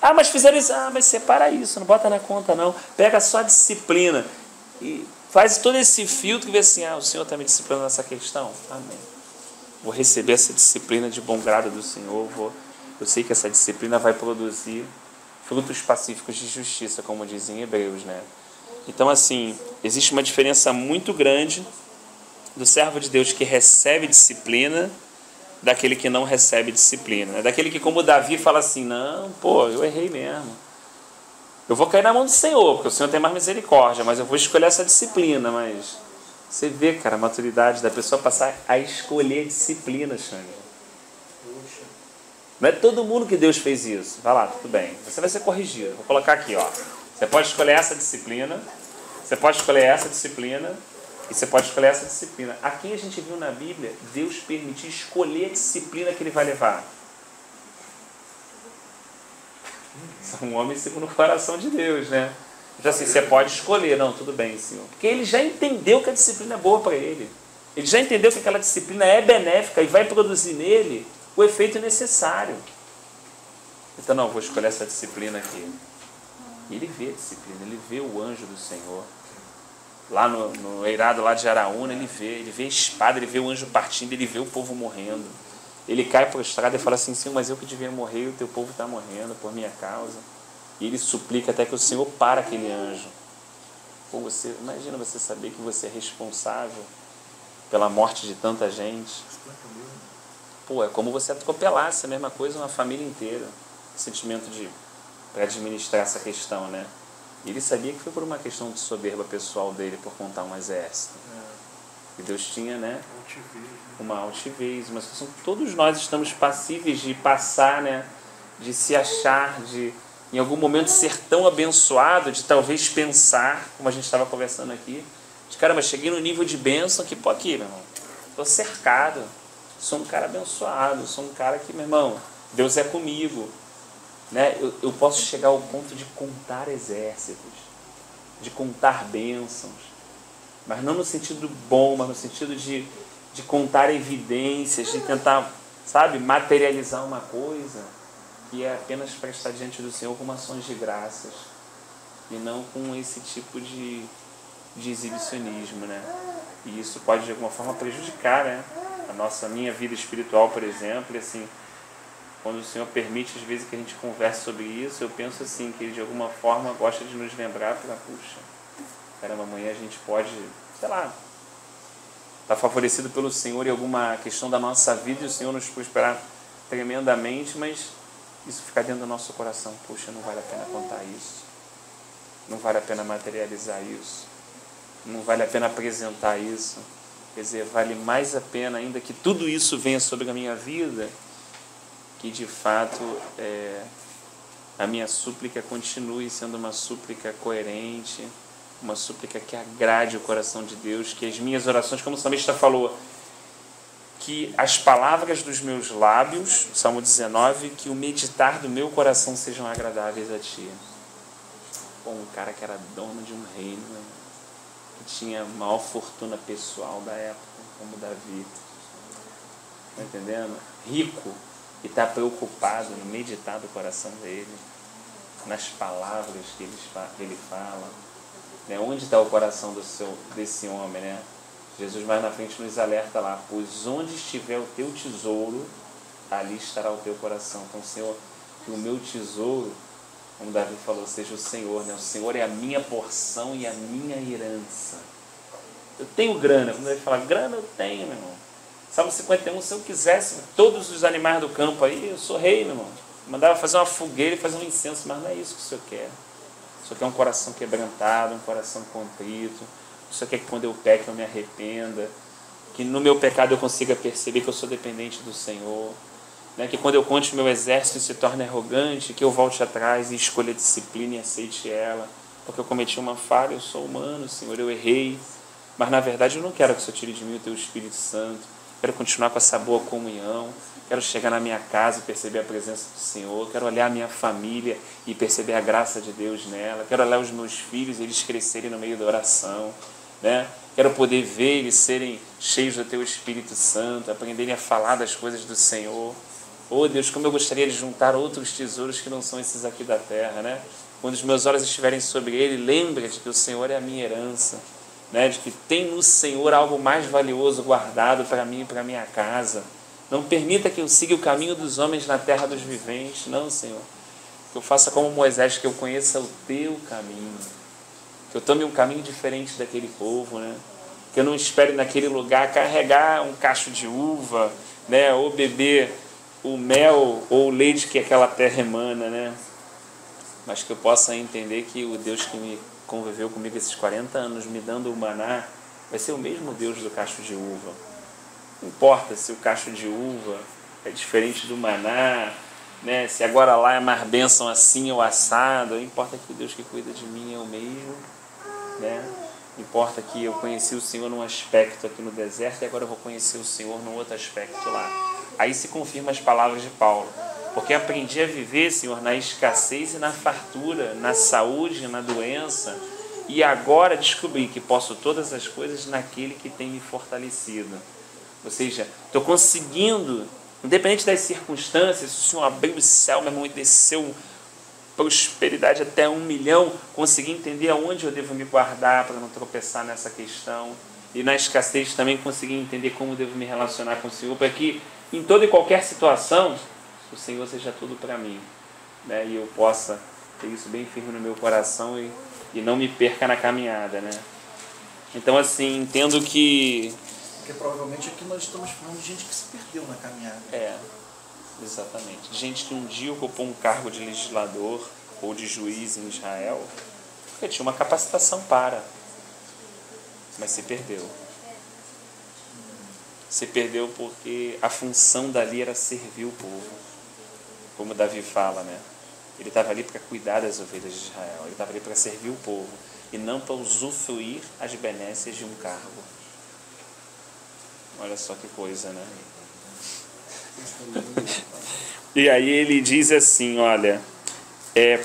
Ah, mas fizeram isso. Ah, mas separa isso, não bota na conta não. Pega só a disciplina e faz todo esse filtro e vê assim, ah, o Senhor está me disciplinando nessa questão? Amém. Vou receber essa disciplina de bom grado do Senhor. Eu sei que essa disciplina vai produzir frutos pacíficos de justiça, como dizem em Hebreus, né? Então, assim, existe uma diferença muito grande do servo de Deus que recebe disciplina daquele que não recebe disciplina, né? Daquele que, como Davi, fala assim, não, pô, eu errei mesmo. Eu vou cair na mão do Senhor, porque o Senhor tem mais misericórdia, mas eu vou escolher essa disciplina. Mas você vê, cara, a maturidade da pessoa passar a escolher disciplina, Xande. Não é todo mundo que Deus fez isso. Vai lá, tudo bem. Você vai ser corrigido. Vou colocar aqui, ó. Você pode escolher essa disciplina, você pode escolher essa disciplina, e você pode escolher essa disciplina. Aqui a gente viu na Bíblia Deus permitir escolher a disciplina que ele vai levar. Um homem segundo o coração de Deus, né? Então assim, você pode escolher. Não, tudo bem, Senhor. Porque ele já entendeu que a disciplina é boa para ele. Ele já entendeu que aquela disciplina é benéfica e vai produzir nele o efeito necessário. Então, não, vou escolher essa disciplina aqui. E ele vê a disciplina, ele vê o anjo do Senhor. Lá no eirado lá de Araúna, ele vê a espada, ele vê o anjo partindo, ele vê o povo morrendo. Ele cai prostrado e fala assim, Senhor, mas eu que devia morrer, o teu povo está morrendo por minha causa. E ele suplica até que o Senhor para aquele anjo. Pô, imagina você saber que você é responsável pela morte de tanta gente. Pô, é como você atropelasse a mesma coisa uma família inteira. Sentimento para administrar essa questão, né? E ele sabia que foi por uma questão de soberba pessoal dele, por contar um exército. E Deus tinha, né? Uma altivez, uma situação que todos nós estamos passíveis de passar, né? De se achar, de em algum momento ser tão abençoado, de talvez pensar, como a gente estava conversando aqui, de caramba, cheguei no nível de bênção que, pô, aqui, meu irmão, estou cercado, sou um cara abençoado, sou um cara que, meu irmão, Deus é comigo, né? Eu posso chegar ao ponto de contar exércitos, de contar bênçãos, mas não no sentido bom, mas no sentido de contar evidências, de tentar, sabe, materializar uma coisa que é apenas para estar diante do Senhor com ações de graças e não com esse tipo de exibicionismo, né? E isso pode de alguma forma prejudicar, né? A minha vida espiritual, por exemplo, e assim, quando o Senhor permite às vezes que a gente converse sobre isso, eu penso assim, que Ele de alguma forma gosta de nos lembrar para, puxa, caramba, amanhã a gente pode, sei lá, estar favorecido pelo Senhor em alguma questão da nossa vida e o Senhor nos prosperar tremendamente, mas isso ficar dentro do nosso coração, puxa, não vale a pena contar isso, não vale a pena materializar isso, não vale a pena apresentar isso. Quer dizer, vale mais a pena ainda que tudo isso venha sobre a minha vida, que de fato a minha súplica continue sendo uma súplica coerente, uma súplica que agrade o coração de Deus, que as minhas orações, como o salmista falou, que as palavras dos meus lábios, Salmo 19, que o meditar do meu coração sejam agradáveis a Ti. Bom, um cara que era dono de um reino, né? Que tinha a maior fortuna pessoal da época, como Davi. Está entendendo? Rico, e está preocupado no meditar do coração dele, nas palavras que ele fala. Né? Onde está o coração desse homem, né? Jesus mais na frente nos alerta lá, pois onde estiver o teu tesouro, ali estará o teu coração. Então, Senhor, que o meu tesouro, como Davi falou, seja o Senhor, né? O Senhor é a minha porção e a minha herança. Eu tenho grana, como Davi fala, grana eu tenho, meu irmão. Salmo 51, se eu quisesse todos os animais do campo aí, eu sou rei, meu irmão. Mandava fazer uma fogueira e fazer um incenso, mas não é isso que o Senhor quer. O Senhor quer um coração quebrantado, um coração contrito. O Senhor quer que quando eu peque eu me arrependa, que no meu pecado eu consiga perceber que eu sou dependente do Senhor, né? Que quando eu conte o meu exército se torne arrogante, que eu volte atrás e escolha a disciplina e aceite ela, porque eu cometi uma falha, eu sou humano, Senhor, eu errei, mas na verdade eu não quero que o Senhor tire de mim o Teu Espírito Santo, quero continuar com essa boa comunhão, quero chegar na minha casa e perceber a presença do Senhor, quero olhar a minha família e perceber a graça de Deus nela, quero olhar os meus filhos e eles crescerem no meio da oração, né? Quero poder ver eles serem cheios do Teu Espírito Santo, aprenderem a falar das coisas do Senhor. Oh Deus, como eu gostaria de juntar outros tesouros que não são esses aqui da terra, né? Quando os meus olhos estiverem sobre ele, lembra-te que o Senhor é a minha herança, né? De que tem no Senhor algo mais valioso guardado para mim e para minha casa. Não permita que eu siga o caminho dos homens na terra dos viventes, não, Senhor. Que eu faça como Moisés, que eu conheça o Teu caminho, que eu tome um caminho diferente daquele povo, né? Que eu não espere naquele lugar carregar um cacho de uva, né? Ou beber o mel ou o leite que aquela terra emana, né? Mas que eu possa entender que o Deus que me conviveu comigo esses 40 anos, me dando o maná, vai ser o mesmo Deus do cacho de uva. Não importa se o cacho de uva é diferente do maná, né? Se agora lá é mais bênção assim ou assado, importa que o Deus que cuida de mim é o mesmo, né? Importa que eu conheci o Senhor num aspecto aqui no deserto e agora eu vou conhecer o Senhor num outro aspecto lá. Aí se confirma as palavras de Paulo, porque aprendi a viver, Senhor, na escassez e na fartura, na saúde e na doença, e agora descobri que posso todas as coisas naquele que tem me fortalecido. Ou seja, estou conseguindo, independente das circunstâncias, se o Senhor abriu o céu, meu irmão, e desceu prosperidade até 1 milhão, consegui entender aonde eu devo me guardar para não tropeçar nessa questão. E na escassez também consegui entender como devo me relacionar com o Senhor, para que em toda e qualquer situação o Senhor seja tudo para mim, né? E eu possa ter isso bem firme no meu coração e não me perca na caminhada, né? Então, assim, entendo que... Porque provavelmente aqui nós estamos falando de gente que se perdeu na caminhada. É, exatamente. Gente que um dia ocupou um cargo de legislador ou de juiz em Israel, porque tinha uma capacitação para, mas se perdeu. Se perdeu porque a função dali era servir o povo. Como Davi fala, né? Ele estava ali para cuidar das ovelhas de Israel. Ele estava ali para servir o povo e não para usufruir as benécias de um cargo. Olha só que coisa, né? E aí ele diz assim, olha,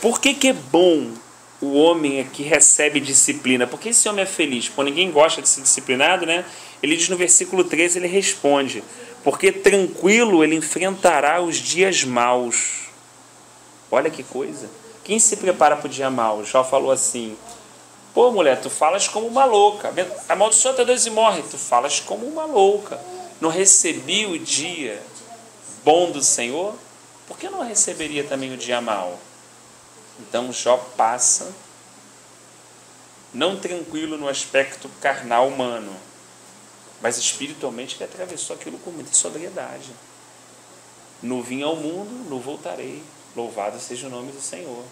por que é bom o homem que recebe disciplina? Porque esse homem é feliz? Pô, ninguém gosta de ser disciplinado, né? Ele diz no versículo 13, ele responde, porque tranquilo ele enfrentará os dias maus. Olha que coisa. Quem se prepara para o dia mau? Jó falou assim, pô mulher, tu falas como uma louca, amaldiçoa teu Deus e morre, tu falas como uma louca. Não recebi o dia bom do Senhor? Por que não receberia também o dia mau? Então Jó passa, não tranquilo no aspecto carnal humano, mas espiritualmente ele atravessou aquilo com muita sobriedade. No vim ao mundo, no voltarei, louvado seja o nome do Senhor.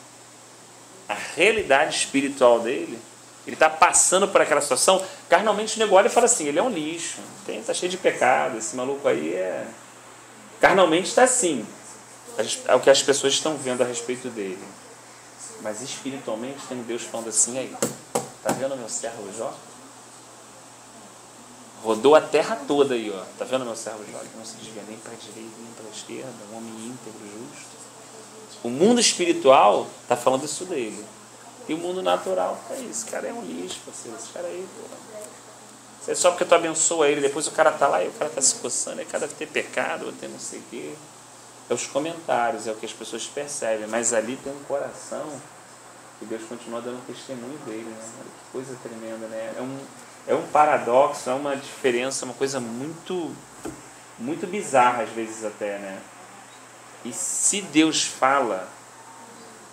A realidade espiritual dele, ele está passando por aquela situação, carnalmente o nego olha e fala assim, ele é um lixo, está cheio de pecado, esse maluco aí é... Carnalmente está assim, é o que as pessoas estão vendo a respeito dele. Mas espiritualmente tem Deus falando assim, aí, tá vendo meu servo Jó? Rodou a terra toda aí, ó. Tá vendo meu servo Jó? Que não se desvia nem para a direita nem para a esquerda, um homem íntegro, justo. O mundo espiritual está falando isso dele. E o mundo natural, esse cara é um lixo, parceiro. Esse cara aí, pô. Isso é só porque tu abençoa ele, depois o cara tá lá e o cara tá se coçando, e o cara deve ter pecado, ou ter não sei o quê. É os comentários, é o que as pessoas percebem, mas ali tem um coração que Deus continua dando testemunho dele, né? Que coisa tremenda, né? É um paradoxo, é uma diferença, uma coisa muito, muito bizarra às vezes até, né? E se Deus fala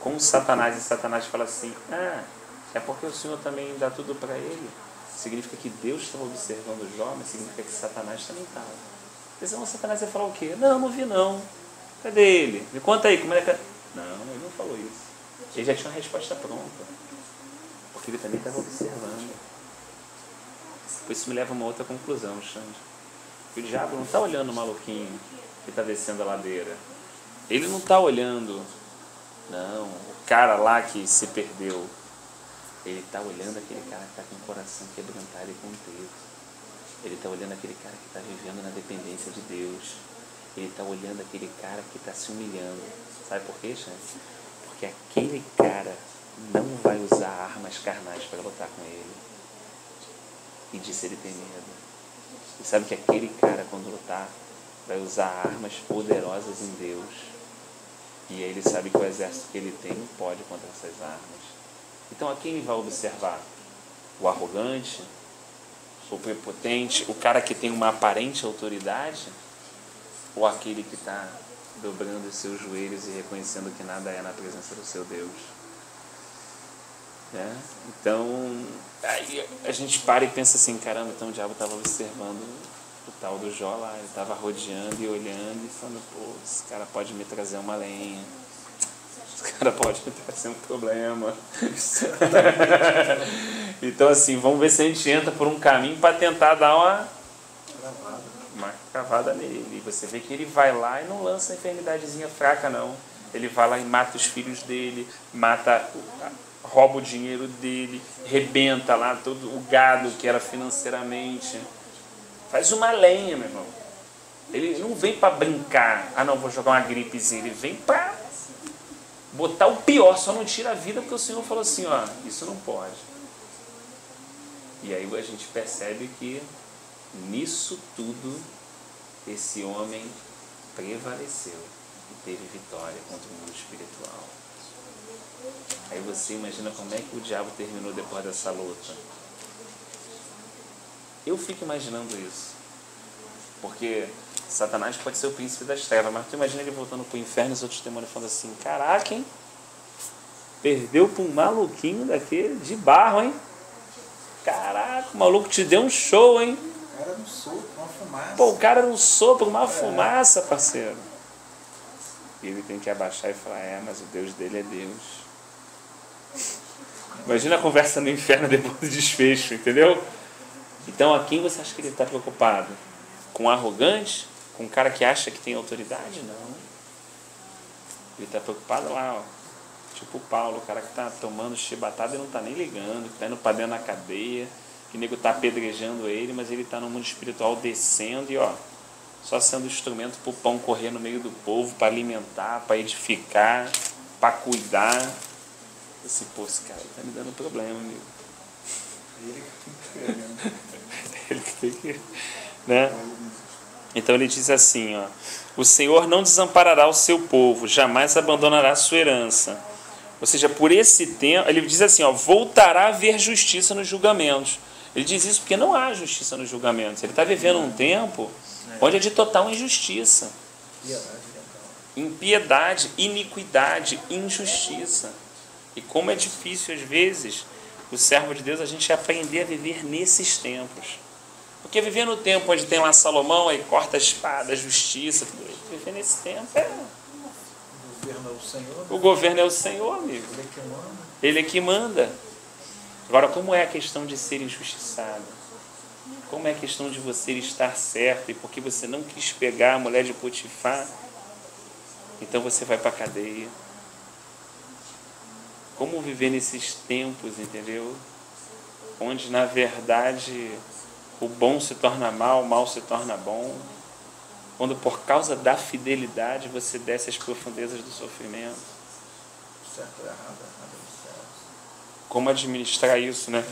com Satanás e Satanás fala assim, é porque o Senhor também dá tudo para ele, significa que Deus estava observando Jó, mas significa que Satanás também estava. Senão Satanás vai falar o quê? Não vi não. Cadê ele? Me conta aí, como é que... Não, ele não falou isso. Ele já tinha uma resposta pronta. Porque ele também estava observando. Por isso me leva a uma outra conclusão, Xande. O diabo não está olhando o maluquinho que está descendo a ladeira. Ele não está olhando, não, o cara lá que se perdeu. Ele está olhando aquele cara que está com o coração quebrantado e contrito. Ele está olhando aquele cara que está vivendo na dependência de Deus. Ele está olhando aquele cara que está se humilhando. Sabe por quê, Xande? Porque aquele cara não vai usar armas carnais para lutar com ele. E disso ele tem medo. E sabe que aquele cara, quando lutar, vai usar armas poderosas em Deus. E aí ele sabe que o exército que ele tem não pode contra essas armas. Então a quem ele vai observar? O arrogante? O prepotente? O cara que tem uma aparente autoridade? Ou aquele que está dobrando os seus joelhos e reconhecendo que nada é na presença do seu Deus? Né? Então, aí a gente para e pensa assim, caramba, então o diabo estava observando o tal do Jó lá, ele estava rodeando e olhando e falando, pô, esse cara pode me trazer uma lenha, esse cara pode me trazer um problema. Então assim, vamos ver se a gente entra por um caminho para tentar dar uma cravada nele. E você vê que ele vai lá e não lança enfermidadezinha fraca não, ele vai lá e mata os filhos dele, rouba o dinheiro dele, rebenta lá todo o gado que era financeiramente. Faz uma lenha, meu irmão. Ele não vem para brincar. Ah, não, vou jogar uma gripezinha. Ele vem para botar o pior. Só não tira a vida porque o Senhor falou assim, ó, isso não pode. E aí a gente percebe que nisso tudo esse homem prevaleceu e teve vitória contra o mundo espiritual. Aí você imagina como é que o diabo terminou depois dessa luta. Eu fico imaginando isso. Porque Satanás pode ser o príncipe das trevas, mas tu imagina ele voltando pro inferno e os outros demônios falando assim, caraca, hein? Perdeu pra um maluquinho daquele de barro, hein? Caraca, o maluco te deu um show, hein? O cara era um sopro, uma fumaça. Pô, o cara era um sopro, uma fumaça, parceiro. E ele tem que abaixar e falar, mas o Deus dele é Deus. Imagina a conversa no inferno depois do desfecho, entendeu? Então, a quem você acha que ele está preocupado? Com o arrogante? Com o cara que acha que tem autoridade? Não. Ele está preocupado lá, ó. Tipo o Paulo, o cara que está tomando chibatada e não está nem ligando, que está indo para dentro da cadeia, que o nego está apedrejando ele, mas ele está no mundo espiritual descendo e, ó, só sendo instrumento para o pão correr no meio do povo, para alimentar, para edificar, para cuidar. Assim, pô, esse cara está me dando problema, amigo. Ele que tem que, né? Então ele diz assim, ó, o Senhor não desamparará o seu povo, jamais abandonará a sua herança. Ou seja, por esse tempo, ele diz assim, ó, voltará a haver justiça nos julgamentos. Ele diz isso porque não há justiça nos julgamentos. Ele está vivendo um tempo onde é de total injustiça. Impiedade, iniquidade, injustiça. E como é difícil às vezes o servo de Deus a gente aprender a viver nesses tempos. Porque viver no tempo onde tem lá Salomão, aí corta a espada, a justiça, tudo isso. Viver nesse tempo O governo é o Senhor. Né? O governo é o Senhor, amigo. Ele é que manda. Ele é que manda. Agora, como é a questão de ser injustiçado? Como é a questão de você estar certo e porque você não quis pegar a mulher de Potifar, então você vai para a cadeia? Como viver nesses tempos, entendeu? Onde, na verdade, o bom se torna mal, o mal se torna bom. Quando, por causa da fidelidade, você desce às profundezas do sofrimento. Certo ou errado, errado dos céus. Como administrar isso, né?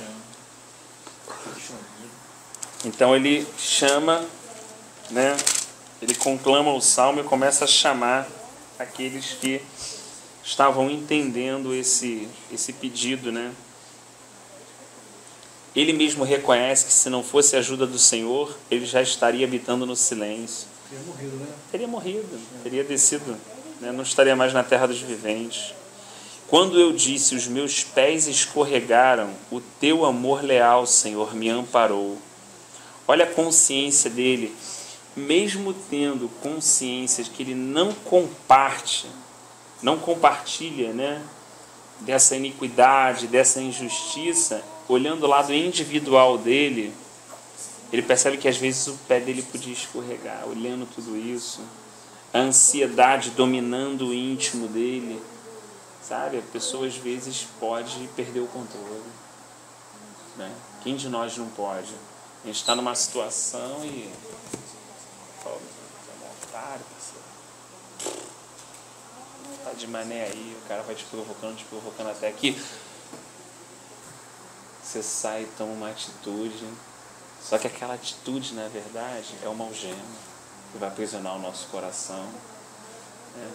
Então ele chama, né? Ele conclama o salmo e começa a chamar aqueles que estavam entendendo esse pedido, né? Ele mesmo reconhece que se não fosse a ajuda do Senhor, ele já estaria habitando no silêncio. Teria morrido, né? Teria morrido, teria descido, né? Não estaria mais na terra dos viventes. Quando eu disse, os meus pés escorregaram, o teu amor leal, Senhor, me amparou. Olha a consciência dele. mesmo tendo consciência de que ele não compartilha, né, dessa iniquidade, dessa injustiça, olhando o lado individual dele, ele percebe que às vezes o pé dele podia escorregar, olhando tudo isso, a ansiedade dominando o íntimo dele, sabe? A pessoa às vezes pode perder o controle, né? Quem de nós não pode? A gente está numa situação e fala, otário, parceiro, tá de mané aí, o cara vai te provocando até aqui. Você sai e toma uma atitude, só que aquela atitude, na verdade, é uma algema que vai aprisionar o nosso coração, né?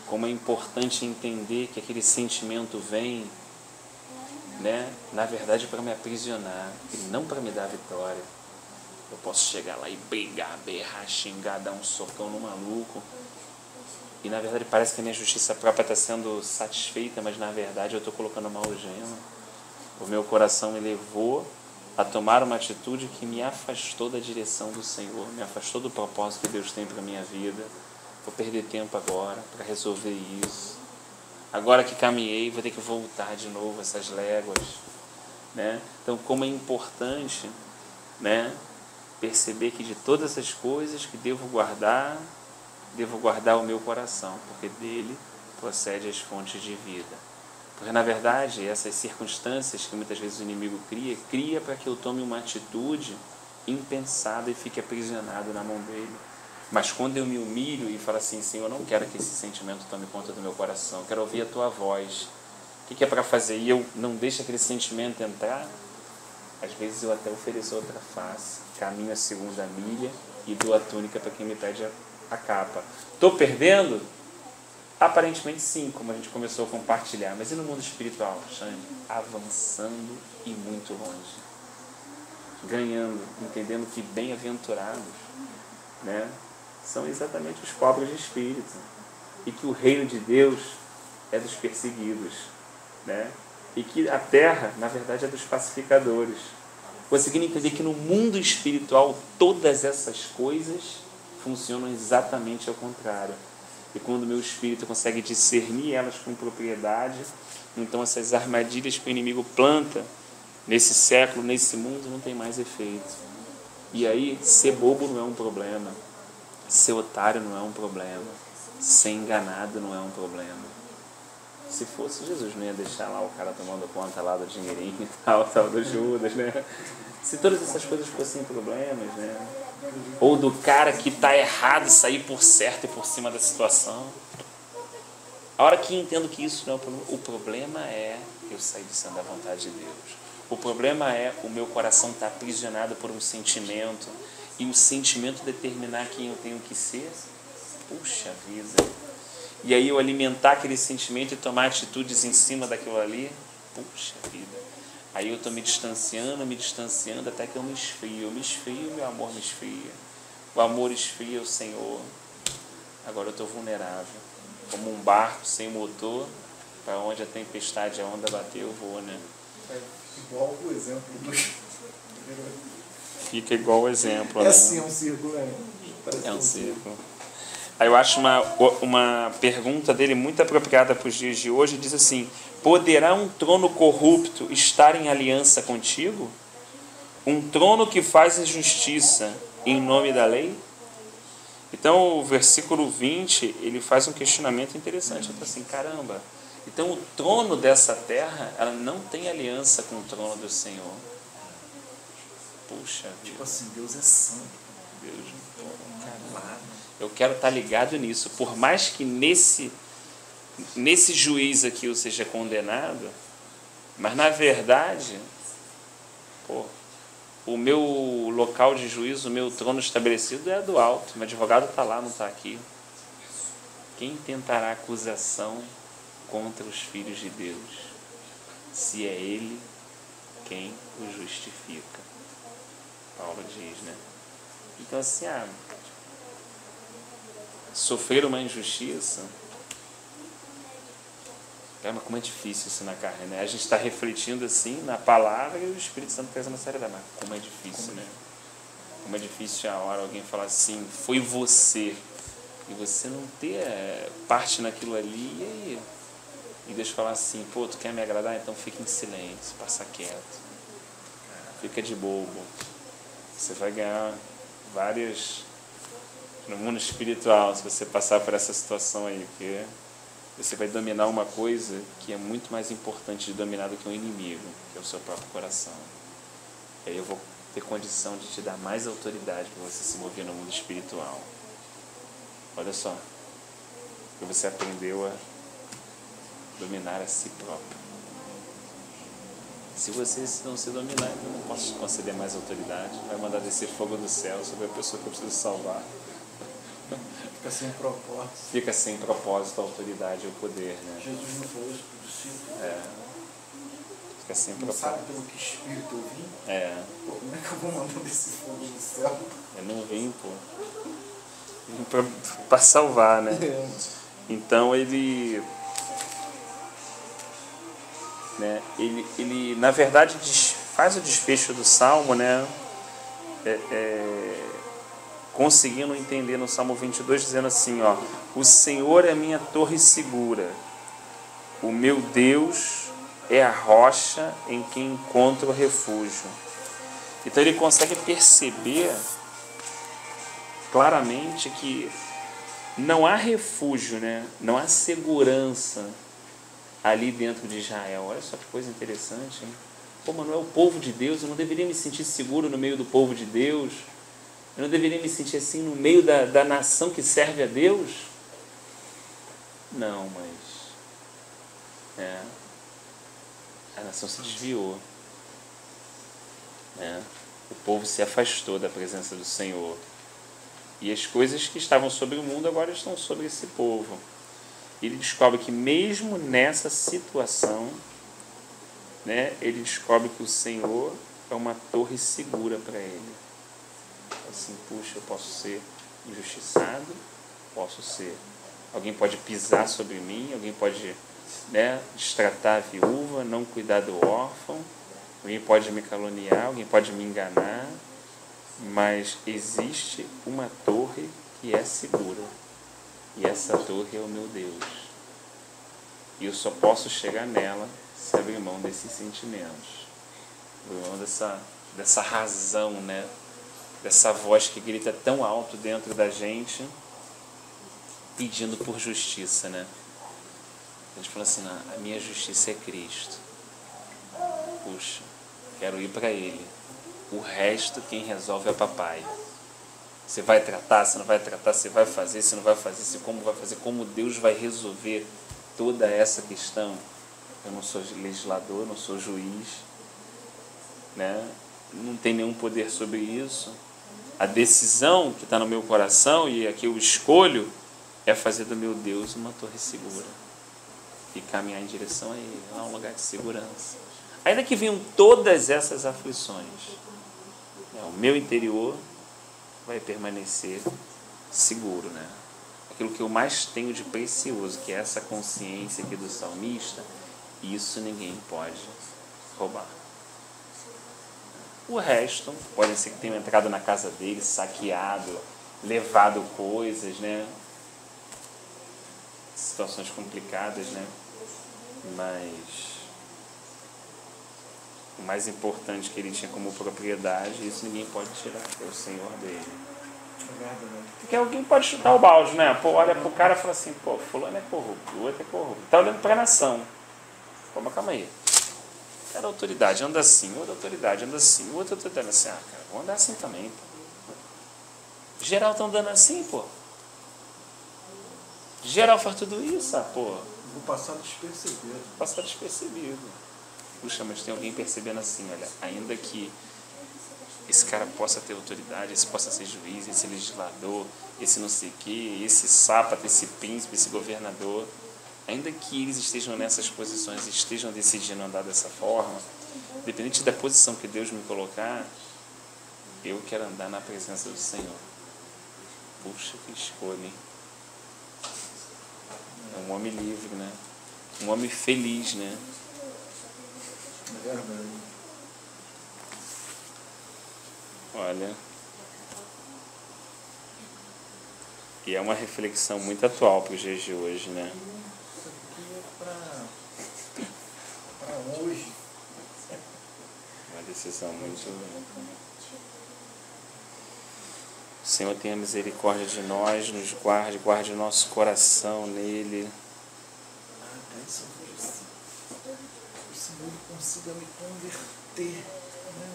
Como é importante entender que aquele sentimento vem, né, na verdade, para me aprisionar e não para me dar vitória. Eu posso chegar lá e brigar, berrar, xingar, dar um socão no maluco, e na verdade parece que a minha justiça própria está sendo satisfeita, mas na verdade eu estou colocando uma algema. O meu coração me levou a tomar uma atitude que me afastou da direção do Senhor, me afastou do propósito que Deus tem para a minha vida. Vou perder tempo agora para resolver isso. Agora que caminhei, vou ter que voltar de novo essas léguas, né? Então, como é importante, né, perceber que de todas as coisas que devo guardar o meu coração, porque dele procede as fontes de vida. Porque, na verdade, essas circunstâncias que muitas vezes o inimigo cria para que eu tome uma atitude impensada e fique aprisionado na mão dele. Mas quando eu me humilho e falo assim, Senhor, eu não quero que esse sentimento tome conta do meu coração, eu quero ouvir a Tua voz. O que é para fazer? E eu não deixo aquele sentimento entrar, às vezes eu até ofereço outra face, caminho a segunda milha e dou a túnica para quem me pede a capa. Estou perdendo? Aparentemente sim, como a gente começou a compartilhar. Mas e no mundo espiritual, Xande? Avançando e muito longe. Ganhando, entendendo que bem-aventurados, né, são exatamente os pobres de espírito. E que o reino de Deus é dos perseguidos, né? E que a terra, na verdade, é dos pacificadores. Conseguindo entender que no mundo espiritual todas essas coisas funcionam exatamente ao contrário. E quando o meu espírito consegue discernir elas com propriedade, então essas armadilhas que o inimigo planta nesse século, nesse mundo, não tem mais efeito. E aí, ser bobo não é um problema, ser otário não é um problema, ser enganado não é um problema. Se fosse Jesus, não ia deixar lá o cara tomando conta lá do dinheirinho e tal do Judas, né? Se todas essas coisas fossem problemas, né? Ou do cara que está errado sair por certo e por cima da situação. A hora que entendo que isso não é o problema é eu sair de cima da vontade de Deus. O problema é o meu coração estar aprisionado por um sentimento e o sentimento determinar quem eu tenho que ser. Puxa vida! E aí eu alimentar aquele sentimento e tomar atitudes em cima daquilo ali. Puxa vida! Aí eu estou me distanciando até que eu me esfrio. Eu me esfrio, meu amor me esfria. O amor esfria o Senhor. Agora eu estou vulnerável. Como um barco sem motor, para onde a tempestade e a onda bater, eu vou, né? É igual o exemplo do... Fica igual o exemplo, é né? assim, é um círculo, né? É um círculo. Aí eu acho uma pergunta dele muito apropriada para os dias de hoje. Diz assim: poderá um trono corrupto estar em aliança contigo? Um trono que faz injustiça em nome da lei? Então o versículo 20, ele faz um questionamento interessante. Ele fala assim, caramba, então o trono dessa terra, ela não tem aliança com o trono do Senhor. Puxa vida. Tipo assim, Deus é santo. Deus, caramba. Eu quero estar ligado nisso. Por mais que nesse juiz aqui eu seja condenado, mas na verdade, o meu local de juízo, o meu trono estabelecido é do alto. Meu advogado está lá, não está aqui. Quem tentará acusação contra os filhos de Deus, se é Ele quem o justifica? Paulo diz, né? Então assim, sofrer uma injustiça, mas como é difícil isso na carne, né? A gente está refletindo assim na palavra e o Espírito Santo trazendo essa realidade, mas como é difícil, né? Como é difícil a hora alguém falar assim, foi você. E você não ter parte naquilo ali. E Deus falar assim, pô, tu quer me agradar? Então fica em silêncio, passa quieto. Fica de bobo. Você vai ganhar várias... No mundo espiritual, se você passar por essa situação aí, porque você vai dominar uma coisa que é muito mais importante de dominar do que um inimigo, que é o seu próprio coração. E aí eu vou ter condição de te dar mais autoridade para você se mover no mundo espiritual. Olha só, que você aprendeu a dominar a si próprio. Se você não se dominar, eu não posso te conceder mais autoridade. Vai mandar descer fogo do céu sobre a pessoa que eu preciso salvar. Fica sem propósito. Fica sem propósito a autoridade e o poder, né? Jesus não falou isso para o discípulo. Fica sem Não propósito. sabe pelo que espírito eu vim? Pô, como é que eu vou mandar desse fogo do céu? Eu não vim, pô. Vim pra salvar, né? Então ele na verdade faz o desfecho do Salmo, né? Conseguindo entender no Salmo 22, dizendo assim, ó, o Senhor é minha torre segura, o meu Deus é a rocha em quem encontro refúgio. Então ele consegue perceber claramente que não há refúgio, né? Não há segurança ali dentro de Israel. Olha só que coisa interessante, hein? Pô, mas não é o povo de Deus, eu não deveria me sentir seguro no meio do povo de Deus? Eu não deveria me sentir assim no meio da nação que serve a Deus? Não, mas a nação se desviou. O povo se afastou da presença do Senhor. E as coisas que estavam sobre o mundo agora estão sobre esse povo. E ele descobre que mesmo nessa situação, né, ele descobre que o Senhor é uma torre segura para ele. Assim, puxa, eu posso ser injustiçado, posso ser... Alguém pode pisar sobre mim, alguém pode, né, destratar a viúva, não cuidar do órfão, alguém pode me caluniar, alguém pode me enganar, mas existe uma torre que é segura. E essa torre é o meu Deus. E eu só posso chegar nela se abrir mão desses sentimentos. Abrir mão dessa razão, né? Dessa voz que grita tão alto dentro da gente, pedindo por justiça, né? A gente fala assim, não, a minha justiça é Cristo. Puxa, quero ir para Ele. O resto quem resolve é papai. Você vai tratar, você não vai tratar, você vai fazer, você não vai fazer, você como vai fazer, como Deus vai resolver toda essa questão. Eu não sou legislador, não sou juiz, né? Não tenho nenhum poder sobre isso. A decisão que está no meu coração e a que eu escolho é fazer do meu Deus uma torre segura e caminhar em direção a Ele, a um lugar de segurança. Ainda que venham todas essas aflições, o meu interior vai permanecer seguro, né? Aquilo que eu mais tenho de precioso, que é essa consciência aqui do salmista, isso ninguém pode roubar. O resto, pode ser que tenham entrado na casa dele, saqueado, levado coisas, né? Situações complicadas, né? Mas o mais importante que ele tinha como propriedade, isso ninguém pode tirar, que é o Senhor dele. Porque alguém pode chutar o balde, né? Pô, olha pro cara e fala assim, pô, fulano é corrupto, o outro é corrupto. Tá olhando pra nação. Pô, mas calma aí. Era autoridade, anda assim, outra autoridade, anda assim, outra autoridade, assim, cara, vamos andar assim também, pô. Geral tá andando assim, pô. Geral faz tudo isso, pô. Vou passar despercebido. Passar despercebido. Puxa, mas tem alguém percebendo assim, olha, ainda que esse cara possa ter autoridade, esse possa ser juiz, esse legislador, esse não sei o quê, esse sápata, esse príncipe, esse governador, ainda que eles estejam nessas posições, estejam decidindo andar dessa forma, independente da posição que Deus me colocar, eu quero andar na presença do Senhor. Puxa, que escolha, hein? É um homem livre, né? Um homem feliz, né? É verdade. Olha, E é uma reflexão muito atual para os dias de hoje, né? Isso aqui é para hoje. Uma decisão muito... O Senhor tenha misericórdia de nós, nos guarde, guarde o nosso coração nele. Esse o Senhor consiga me converter, né?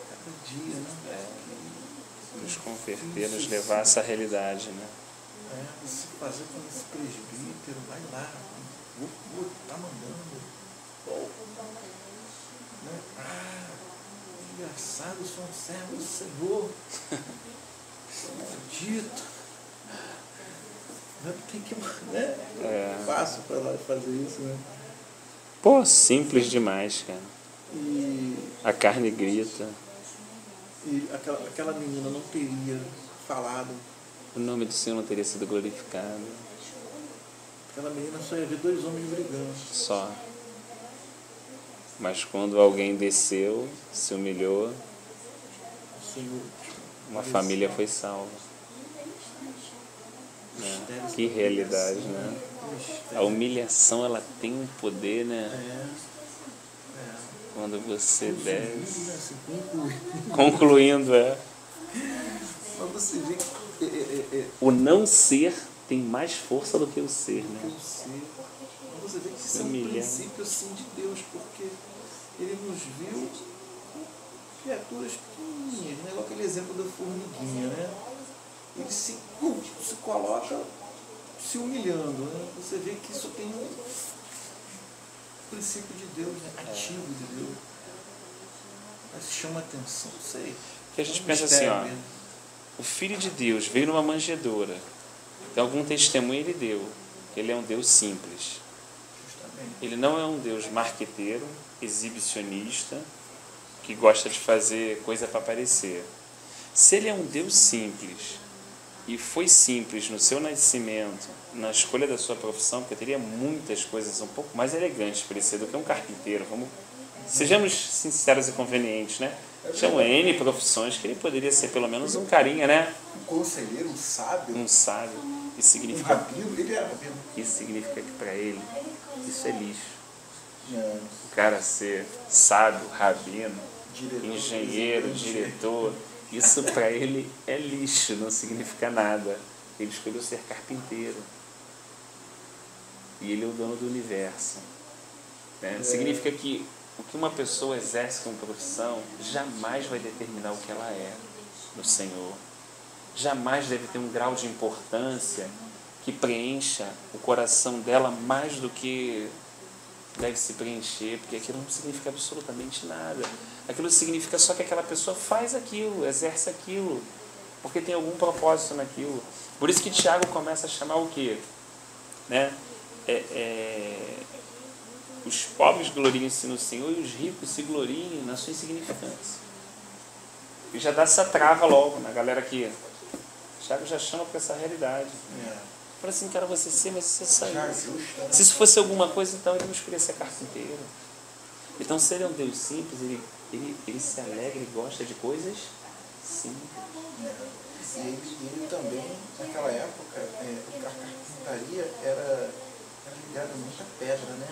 Cada dia, né? Nos converter, nos levar a essa realidade, né? Se fazer como esse presbítero, vai lá, tá mandando. Né? Engraçado, eu sou um servo do Senhor. Sou maldito. Tem que, né? É fácil para lá fazer isso, né? Pô, simples demais, cara. E a carne grita. E aquela menina não teria falado. O nome do Senhor não teria sido glorificado. Aquela menina só ia ver 2 homens brigando. Só. Mas quando alguém desceu, se humilhou, o Senhor, uma família foi salva. Que realidade, né? A humilhação, ela tem um poder, né? Quando você desce. Concluindo, Mas você vê que o não ser tem mais força do que o ser, né? Mas você vê que isso é um princípio assim de Deus, porque Ele nos viu criaturas pequenininhas, né? Aquele exemplo da formiguinha, né? Ele se coloca se humilhando, né? Você vê que isso tem um princípio de Deus, né? Ativo de Deus. Mas chama atenção, sei. Que a gente pensa assim, ó, o Filho de Deus veio numa manjedoura. Então algum testemunho ele deu. Ele é um Deus simples. Justamente. Ele não é um Deus marqueteiro, exibicionista, que gosta de fazer coisa para aparecer. Se ele é um Deus simples, e foi simples no seu nascimento, na escolha da sua profissão, porque teria muitas coisas um pouco mais elegantes para ele ser do que um carpinteiro. Sejamos sinceros e convenientes, né? Tinham N profissões que ele poderia ser pelo menos um carinha, né? Um conselheiro, um sábio. Um sábio. Isso significa, um rabino, ele era rabino. Isso significa que para ele, isso é lixo. É. O cara ser sábio, rabino, Diretor, engenheiro, diretor, isso para ele é lixo, não significa nada. Ele escolheu ser carpinteiro. E ele é o dono do universo. Né? Significa que o que uma pessoa exerce como profissão jamais vai determinar o que ela é no Senhor. Jamais deve ter um grau de importância que preencha o coração dela mais do que deve se preencher, porque aquilo não significa absolutamente nada. Aquilo significa só que aquela pessoa faz aquilo, exerce aquilo, porque tem algum propósito naquilo. Por isso que Tiago começa a chamar o quê? Né? Os pobres gloriem-se no Senhor e os ricos se gloriem na sua insignificância. E já dá essa trava logo na galera aqui. Tiago já chama para essa realidade. Fala assim, cara, você ser, mas você saiu. Se isso fosse alguma coisa, então ele não escolheria ser carpinteiro. Então, se ele é um Deus simples, ele se alegra e gosta de coisas simples. E ele também, naquela época, a carpintaria era ligada muito à pedra, né?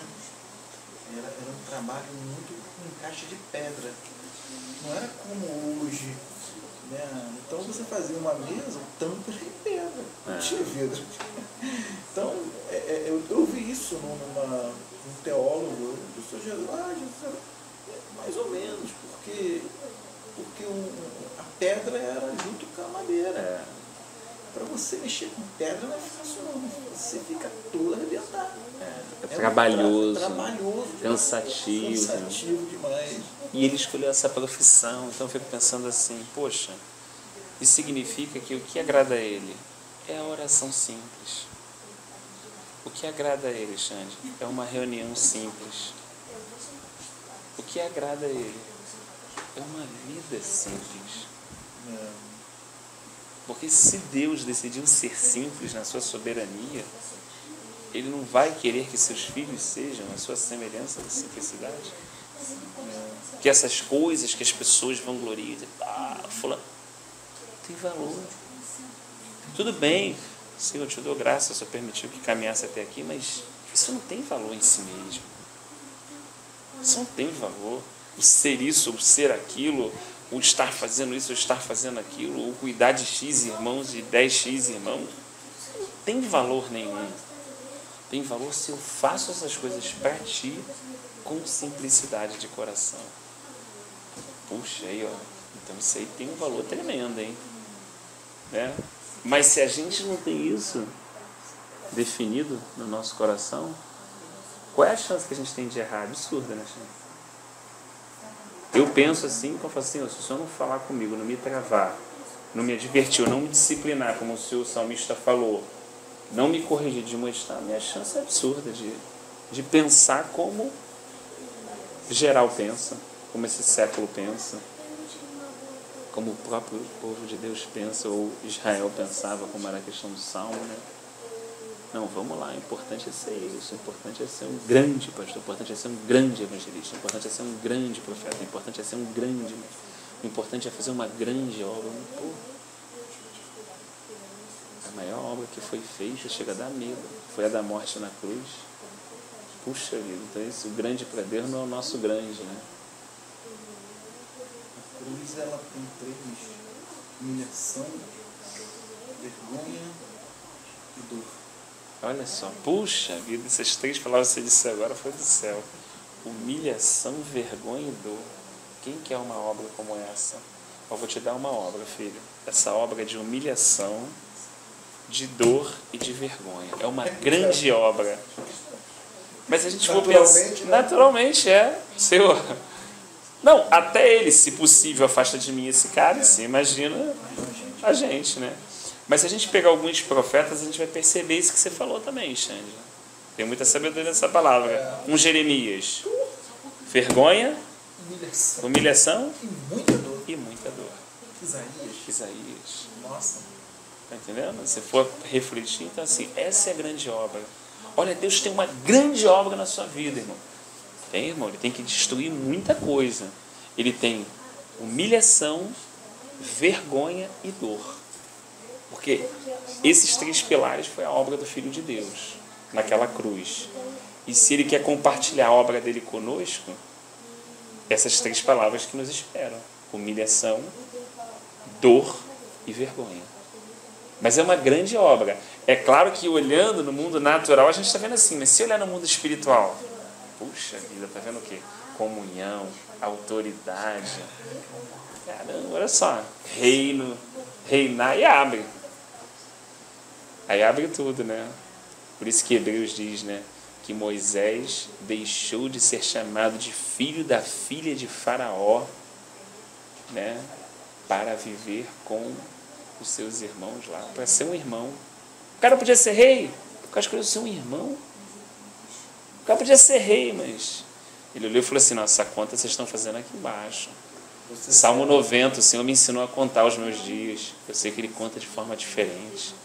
Era um trabalho muito com encaixe de pedra. Não era como hoje. Né? Então você fazia uma mesa, o tampo era em pedra, não tinha vidro. Então eu vi isso num teólogo, do Sr. Jesus, mais ou menos, porque a pedra era junto com a madeira. Para você mexer com pedra não é fácil não, você fica todo arrebentado. É trabalhoso, cansativo demais. E ele escolheu essa profissão, então eu fico pensando assim, poxa, isso significa que o que agrada a ele é a oração simples. O que agrada a ele, Xande, é uma reunião simples. O que agrada a ele é uma vida simples. Porque se Deus decidiu ser simples na sua soberania, Ele não vai querer que seus filhos sejam a sua semelhança de simplicidade. Que essas coisas que as pessoas vão gloriar, fulano, tem valor. Tudo bem, Senhor, eu te dou graça, só permitiu que caminhasse até aqui, mas isso não tem valor em si mesmo. Isso não tem valor. O ser isso, o ser aquilo, o estar fazendo isso, o estar fazendo aquilo, o cuidar de X irmãos, de 10X irmãos, não tem valor nenhum. Tem valor se eu faço essas coisas para ti com simplicidade de coração. Puxa, aí, ó. Então isso aí tem um valor tremendo, hein? Né? Mas se a gente não tem isso definido no nosso coração, qual é a chance que a gente tem de errar? Absurda, né, gente? Eu penso assim, eu falo assim, se o Senhor não falar comigo, não me travar, não me advertir, não me disciplinar, como o seu salmista falou, não me corrigir, de mostrar, minha chance é absurda de pensar como geral pensa, como esse século pensa, como o próprio povo de Deus pensa, ou Israel pensava, como era a questão do Salmo, né? Não, vamos lá, o importante é ser isso, o importante é ser um grande pastor, o importante é ser um grande evangelista, o importante é ser um grande profeta, o importante é ser um grande, o importante é fazer uma grande obra. Pô, a maior obra que foi feita chega a dar medo, foi a da morte na cruz. Puxa vida, então isso, o grande para Deus não é o nosso grande, né? A cruz, ela tem 3: humilhação, vergonha e dor. Olha só, puxa vida, essas 3 palavras que você disse agora foi do céu. Humilhação, vergonha e dor. Quem quer uma obra como essa? Eu vou te dar uma obra, filho. Essa obra é de humilhação, de dor e de vergonha. É uma grande obra. Mas a gente for pensar... Naturalmente, Senhor. Não, até ele, se possível, afasta de mim esse cálice. Imagina a gente, né? Mas se a gente pegar alguns profetas, a gente vai perceber isso que você falou também, Xande. Tem muita sabedoria nessa palavra. Um Jeremias. Vergonha, humilhação e muita dor. Isaías. Nossa. Tá entendendo? Se for refletir, então assim, essa é a grande obra. Olha, Deus tem uma grande obra na sua vida, irmão. Tem, irmão, ele tem que destruir muita coisa. Ele tem humilhação, vergonha e dor. Porque esses 3 pilares foi a obra do Filho de Deus, naquela cruz. E se ele quer compartilhar a obra dele conosco, essas 3 palavras que nos esperam: humilhação, dor e vergonha. Mas é uma grande obra. É claro que olhando no mundo natural, a gente está vendo assim, mas se olhar no mundo espiritual, puxa vida, está vendo o quê? Comunhão, autoridade. Caramba, olha só, reino, reinar, e abre. Aí abre tudo, né? Por isso que Hebreus diz, né, que Moisés deixou de ser chamado de filho da filha de Faraó, né, para viver com os seus irmãos lá, para ser um irmão. O cara podia ser rei, o cara escolheu ser um irmão. O cara podia ser rei, mas ele olhou e falou assim, nossa, essa conta vocês estão fazendo aqui embaixo. Salmo 90, o Senhor me ensinou a contar os meus dias. Eu sei que ele conta de forma diferente.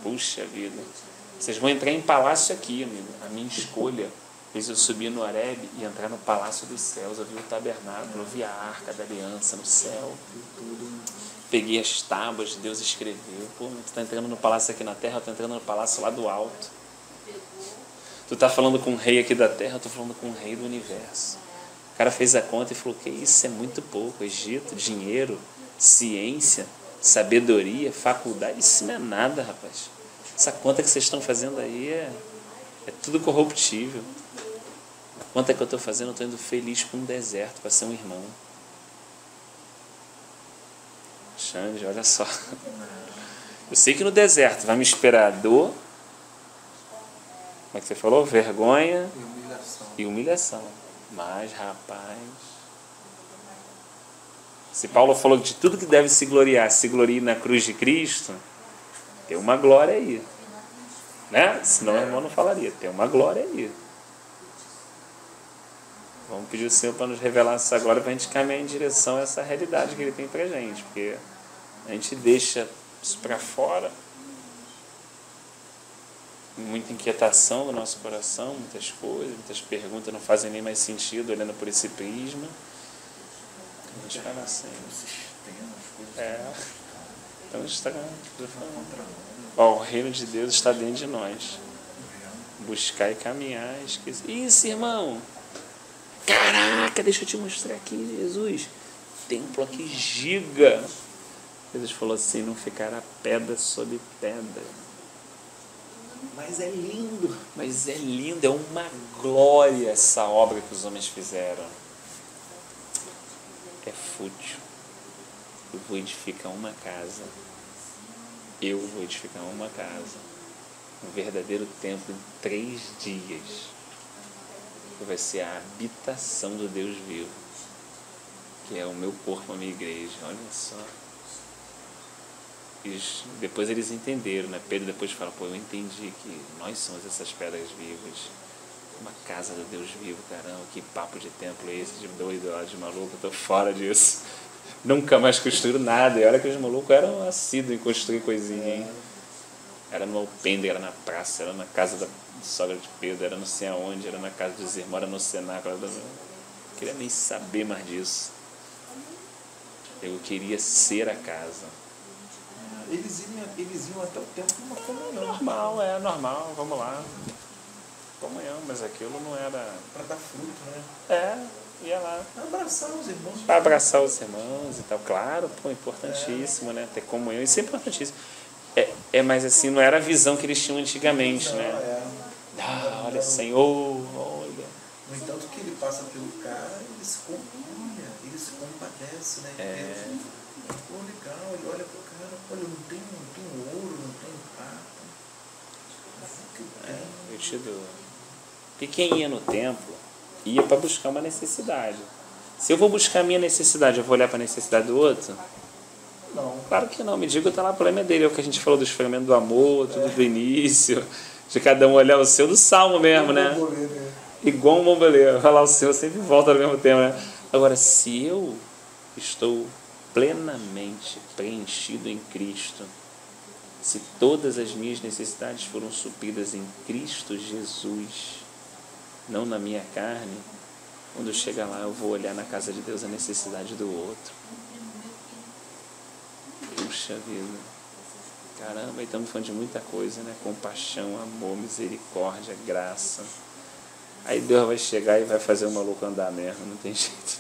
Puxa vida. Vocês vão entrar em palácio aqui, amigo. A minha escolha fez eu subir no Horebe e entrar no palácio dos céus. Eu vi o tabernáculo, eu vi a arca da aliança no céu. Peguei as tábuas, Deus escreveu. Pô, tu está entrando no palácio aqui na terra, eu estou entrando no palácio lá do alto. Tu está falando com o rei aqui da terra, eu estou falando com o rei do universo. O cara fez a conta e falou, que isso é muito pouco. Egito, dinheiro, ciência, sabedoria, faculdade, isso não é nada, rapaz. Essa conta que vocês estão fazendo aí é tudo corruptível. A conta que eu estou fazendo, eu estou indo feliz para um deserto, para ser um irmão. Xande, olha só. Eu sei que no deserto vai me esperar dor. Como é que você falou? Vergonha e humilhação. Mas, rapaz, se Paulo falou que de tudo que deve se glorie na cruz de Cristo, tem uma glória aí. Né? Senão o irmão não falaria. Tem uma glória aí. Vamos pedir ao Senhor para nos revelar essa glória, para a gente caminhar em direção a essa realidade que Ele tem para a gente. Porque a gente deixa isso para fora, muita inquietação no nosso coração, muitas coisas, muitas perguntas não fazem nem mais sentido olhando por esse prisma. A gente vai nascendo. Então está. Ó, o reino de Deus está dentro de nós. Buscar e caminhar. Esqueci. Isso, irmão! Caraca, deixa eu te mostrar aqui, Jesus. Templo aqui giga. Jesus falou assim: não ficará pedra sobre pedra. Mas é lindo. Mas é lindo. É uma glória essa obra que os homens fizeram. É fútil. Eu vou edificar uma casa. Eu vou edificar uma casa. Um verdadeiro templo em 3 dias. Que vai ser a habitação do Deus vivo. Que é o meu corpo, a minha igreja. Olha só. E depois eles entenderam, né? Pedro depois fala: pô, eu entendi que nós somos essas pedras vivas. Uma casa do Deus vivo, caramba. Que papo de templo é esse? De doido, de maluco. Eu tô fora disso. Nunca mais construíram nada. E olha que os malucos eram assíduos em construir coisinha, hein? Era no alpendre, era na praça, era na casa da sogra de Pedro, era não sei aonde, era na casa dos irmãos, era no cenáculo. Não queria nem saber mais disso. Eu queria ser a casa. Eles iam até o templo com uma comunhão. Normal, normal, vamos lá. Comunhão, mas aquilo não era... Para dar fruto, né? Ia lá. Abraçar os irmãos. Para abraçar os irmãos e tal. Claro, pô, importantíssimo, né? Ter comunhão, isso é importantíssimo. Mas assim, não era a visão que eles tinham antigamente, não, né? Olha, Senhor, olha. No entanto, que ele passa pelo cara, ele se compadece, né? Pô, legal, ele olha pro cara, olha, não tem ouro, não tem prata. Mas o que eu tenho? Eu te dou. E quem ia no templo, ia para buscar uma necessidade. Se eu vou buscar a minha necessidade, eu vou olhar para a necessidade do outro? Não. Claro que não, me diga, tá lá, o problema é dele. É o que a gente falou dos fragmentos do amor, tudo do início, de cada um olhar o seu, do salmo mesmo, né? Igual um bomboleiro, falar o seu, sempre volta ao mesmo tempo, né? Agora, se eu estou plenamente preenchido em Cristo, se todas as minhas necessidades foram supridas em Cristo Jesus, não na minha carne, quando eu chegar lá eu vou olhar na casa de Deus a necessidade do outro. Puxa vida, caramba, e estamos falando de muita coisa, né? Compaixão, amor, misericórdia, graça. Aí Deus vai chegar e vai fazer o maluco andar mesmo, não tem jeito.